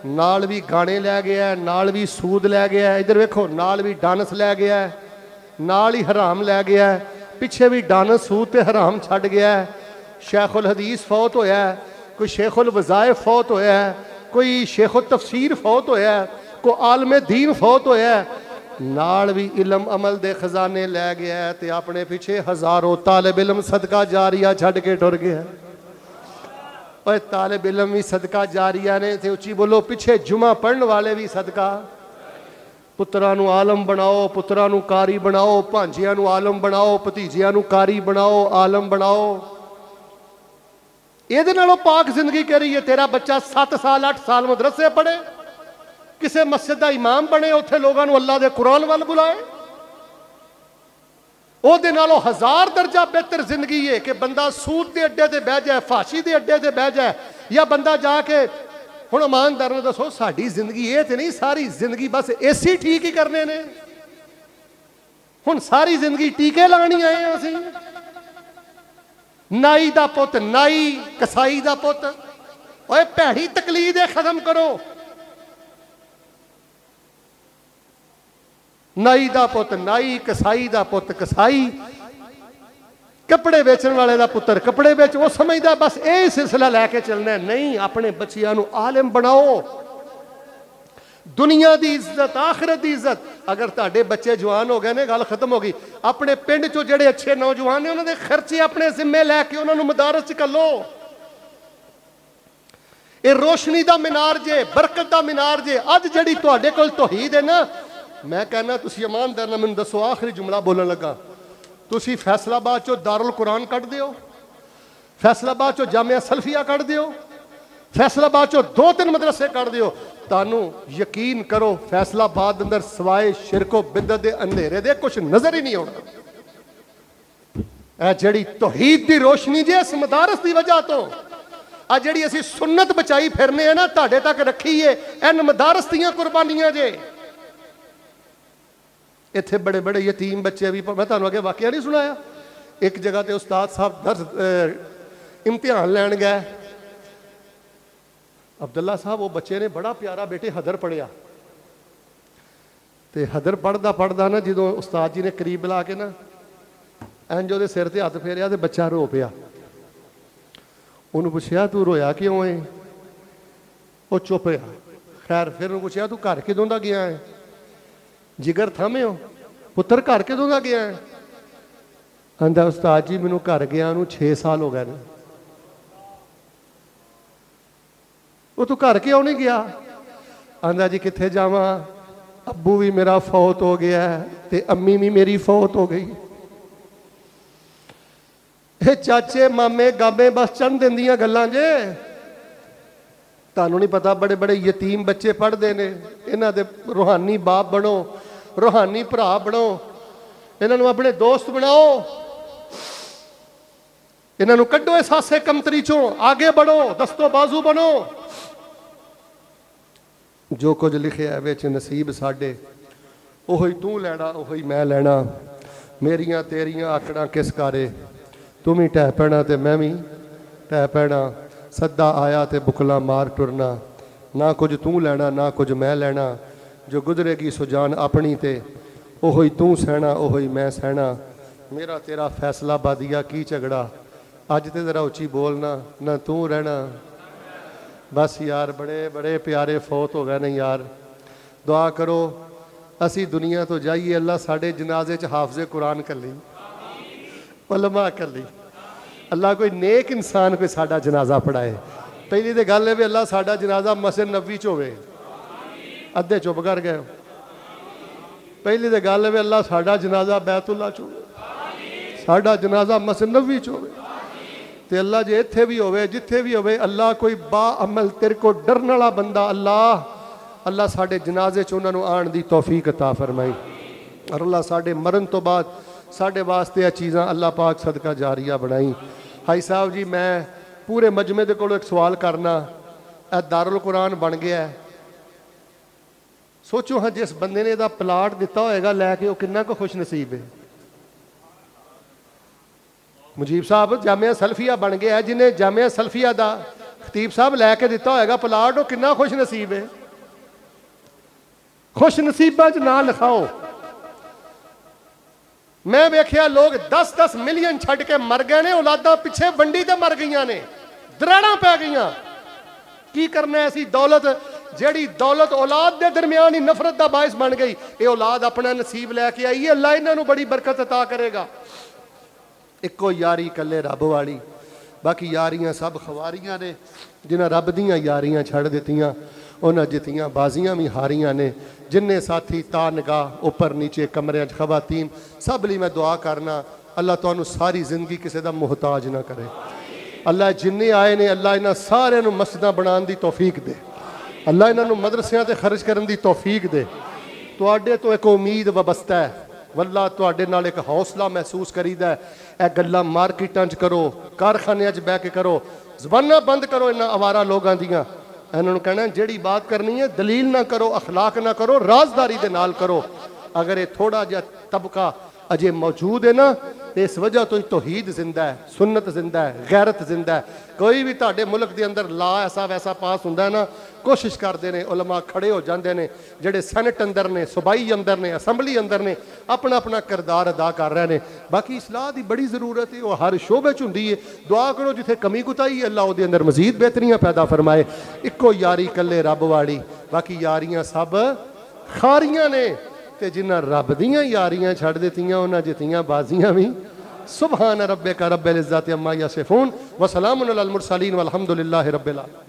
[SPEAKER 1] नाल भी गाने लै गया, नाल भी सूद लै गया। इधर वेखो, नाल भी डांस लै गया, नाल ही हराम लै गया, पिछे भी डांस सूद ते हराम छड़ गया। शेख उल हदीस फौत होया, कोई शेख उल वज़ाइफ फौत होया, कोई शेख उल तफसीर फौत होया, कोई आलम दीन फौत होया। नाल भी इलम अमल दे खजाने लै गया, ते अपने पिछे हज़ारों तालिब इलम सदका जारिया छड़ के टुर गया। और तालिब इलम भी सदका जारिया ने, ते उच्ची बोलो पिछे जुमा पढ़ने वाले भी सदका। पुत्रां नूं आलम बनाओ, पुत्रां नूं कारी बनाओ, भांजियां नूं आलम बनाओ, भतीजियां नूं कारी बनाओ, आलम बनाओ। इहदे नालों पाक जिंदगी करी है। तेरा बच्चा 7 साल 8 साल मदरसे पढ़े, किसी मस्जिद का इमाम बने, उत्थे लोगों को अल्लाह के कुरान वाल बुलाए। ਉਹਦੇ ਨਾਲੋਂ 1000 दर्जा बेहतर जिंदगी है कि बंदा सूद के अड्डे ते बह जाए, फाशी के अड्डे ते बह जाए, या बंदा जाके हुण ईमानदार दसो साडी जिंदगी ये तो नहीं सारी जिंदगी बस एसी ठीक ही करने ने। हुण सारी जिंदगी टीके लानी आए हैं असीं। नाई दा पुत नाई, कसाई दा पुत, ओए भैड़ी तकलीद है खत्म करो। नाई दा पुत नाई, कसाई दा पुत कसाई, कपड़े बेचने वाले दा पुत्र कपड़े बेच। वो समझदा बस यही सिलसिला लैके चलना। नहीं, अपने बच्चियां नूं आलिम बनाओ। दुनिया की इज्जत, आखिरत की इज्जत। अगर तुहाडे बच्चे जवान हो गए ने, गल खत्म हो गई। अपने पिंड चो जिहड़े अच्छे नौजवान ने, उन्होंने खर्चे अपने जिम्मे लैके उन्होंने मदारस च घल्लो। ये रोशनी का मीनार जे, बरकत का मीनार जे। अज जिहड़ी तुहाडे कोल तौहीद है ना, मैं कहना तुसीं ईमानदार नाल मैनूं दसो, आखिरी जुमला बोलन लगा, तुसीं फैसलाबाद चो दारुल कुरान कढ दिओ, फैसलाबाद चो जामिया सल्फिया कढ दिओ, फैसलाबाद चो 2-3 मदरसे कढ़ दिओ, तानू यकीन करो फैसलाबाद अंदर सवाए शिरको बिदत दे अंधेरे दे कुछ नजर ही नहीं आना। जिहड़ी तौहीद दी रोशनी जे इस मदारस दी वजह तो आ जिहड़ी असीं सुन्नत बचाई फिरने हैं ना, तुहाडे तक रखी है इन मदारस दियां कुर्बानियां जे। इत्थे बड़े बड़े यतीम बच्चे भी, मैं तुहानू अगे वाकया नहीं सुनाया, एक जगह ते उस्ताद साहब दर्स इम्तिहान लैन गए, अब्दुल्ला साहब वो बच्चे ने बड़ा प्यारा बेटे हदर पढ़िया, तो हदर पढ़दा पढ़दा ना जो उस्ताद जी ने करीब बुला के ना इंज ਉਹਦੇ सिर ते हथ फेरिया तो बच्चा रो पिया। ਉਹਨੂੰ ਪੁੱਛਿਆ तू रोया क्यों है, वो चुप रहा। खैर फिर ਉਹਨੂੰ ਪੁੱਛਿਆ तू घर किदों दा गया है, जिगर थामे हो पुत्र घर किदों दा गया है। आंदा उस्ताद जी मैनू घर गया 6 साल हो गए ने। वो तू घर क्यों नहीं गया। आंदा जी कित्थे जावां, अब्बू भी मेरा फौत हो गया है ते अम्मी भी मेरी फौत हो गई। ये चाचे मामे गाबे बस चढ़ देंदियां गल्लां जे, तुहानू नहीं पता बड़े बड़े यतीम बच्चे पढ़ते हैं, इन्हां दे रूहानी बाप बनो, रूहानी भरा बनो, इन्हां अपने दोस्त बनाओ, इन्हां कड्डो इस हासे कमतरी चों, आगे बढ़ो, दस्तो बाजू बनो। जो कुछ लिखे है विच नसीब साडे, ओही तू लैना ओही मैं लैना, मेरियां तेरियां आकड़ां किस कारे, तुम ही टह पैना ते मैं भी टह पैना, सदा आया ते बुकला मार टुरना, ना कुछ तू लैना ना कुछ मैं लैना, जो गुजरेगी सुजान अपनी ते ओही तू सहना ओही मैं सहना, मेरा तेरा फैसला बादिया की झगड़ा, अज ते जरा उची बोलना ना तू रहना। बस यार बड़े बड़े प्यारे फौत हो गए ने यार, दुआ करो असी दुनिया तो जाइए, अल्लाह साढ़े जनाजे च हाफजे कुरान कर ली, उलमा कर ली, अल्लाह कोई नेक इंसान कोई साडा जनाजा पढ़ाए। पहली तो गल है भी अल्लाह साडा जनाजा मस्जिद नबी च होवे, अद्धे चुप कर गए। पहली तो गल है भी अल्लाह साडा जनाजा बैतुल्ला च होवे, साडा जनाजा मस्जिद नबी च होवे, ते अल्लाह जे इत्थे भी होवे जिथे भी होवे, अल्लाह कोई बा अमल तेरे को डरन वाला बंदा अल्लाह अल्लाह साडे जनाजे च उन्हां नूं आण दी तौफीक अता फरमाई। और अल्लाह साडे मरन तो बाद साढ़े वास्ते यह चीज़ां अल्लाह पाक सदका जारिया बनाई। हाई साहब जी मैं पूरे मजमे दे कोलों एक सवाल करना, यह दारुल कुरान बन गया है, सोचो हाँ जिस बंदे ने इहदा प्लाट दिता होएगा लैके वो कितना को खुश नसीब है। मुजीब साहब जामिया सल्फिया बन गया है, जिन्हें जामिया सल्फिया दा खतीब साहब लैके दिता होएगा प्लाट, वो कितना खुश नसीब है। खुश नसीबां च ना लिखाओ। मैं वेख्या लोग 10-10 मिलियन छड़ के मर गए ने, औलादा पिछे वंडी ते मर गई ने, दराड़ा पै गई। की करना ऐसी दौलत, जेड़ी दौलत औलाद के दरमियान ही नफरत का बायस बन गई, ये औलाद अपना नसीब लैके आई है, अल्लाह इन्हों बड़ी बरकत अता करेगा। इको यारी कले रब वाली, बाकी यारियां सब खवारियां ने, जिन्हें रब दियां यारियां छड़ दित्तियां उन्हें जितियां बाजियां भी हारियां ने। जिन्ने साथी ता निगाह उपर नीचे कमरियां खवातीन सब लिए मैं दुआ करना, अल्लाह तुहानू सारी जिंदगी किसी का मुहताज ना करे। अल्लाह जिन्ने आए ने अल्लाह इन्हां सारियां नू मस्जिदां बनाने की तौफीक दे, अल्लाह इन्हां मदरसियां ते खर्च करने की तौफीक दे। तुहाडे तो एक उम्मीद वबस्ता है, वल्ला तुहाडे नाल एक हौसला महसूस करीदा है। यह गल्लां मार्केटां च करो, कारखानियां च बह के करो, ज़बानां बंद करो इन्हां आवारा लोगां दियां। इन्होंने कहना जिहड़ी बात करनी है दलील ना करो, अखलाक ना करो, राजदारी दे नाल करो। अगर ये थोड़ा जिहा तबका अजे मौजूद है ना, तो इस वजह तो ही तौहीद जिंदा है, सुन्नत जिंदा है, गैरत जिंदा है। कोई भी तुहाडे मुल्क के अंदर ला ऐसा वैसा पास हुंदा है ना, कोशिश करते हैं उलमा खड़े हो जाते हैं, जेडे सैनट अंदर ने, सूबाई अंदर ने, असैम्बली अंदर ने, अपना अपना किरदार अदा कर रहे हैं। बाकी इसलाह की बड़ी जरूरत है, वह हर शोबे च हुंदी है। दुआ करो जिथे कमी कुताई है अल्लाह उहदे अंदर मजीद बेहतरियां पैदा फरमाए। इको यारी कल्ले रब वाली, बाकी यारियां सब खारियां ने, ते जिन्हां रब दियां यारियां छड़ दित्तियां उन्हां जितियां बाजियां भी। सुबहान रब्बिका रब्बिल इज्जति अम्मा यसिफून व सलामुन अलल मुरसलीन वल्हम्दुलिल्लाहि रब्बिल आलमीन।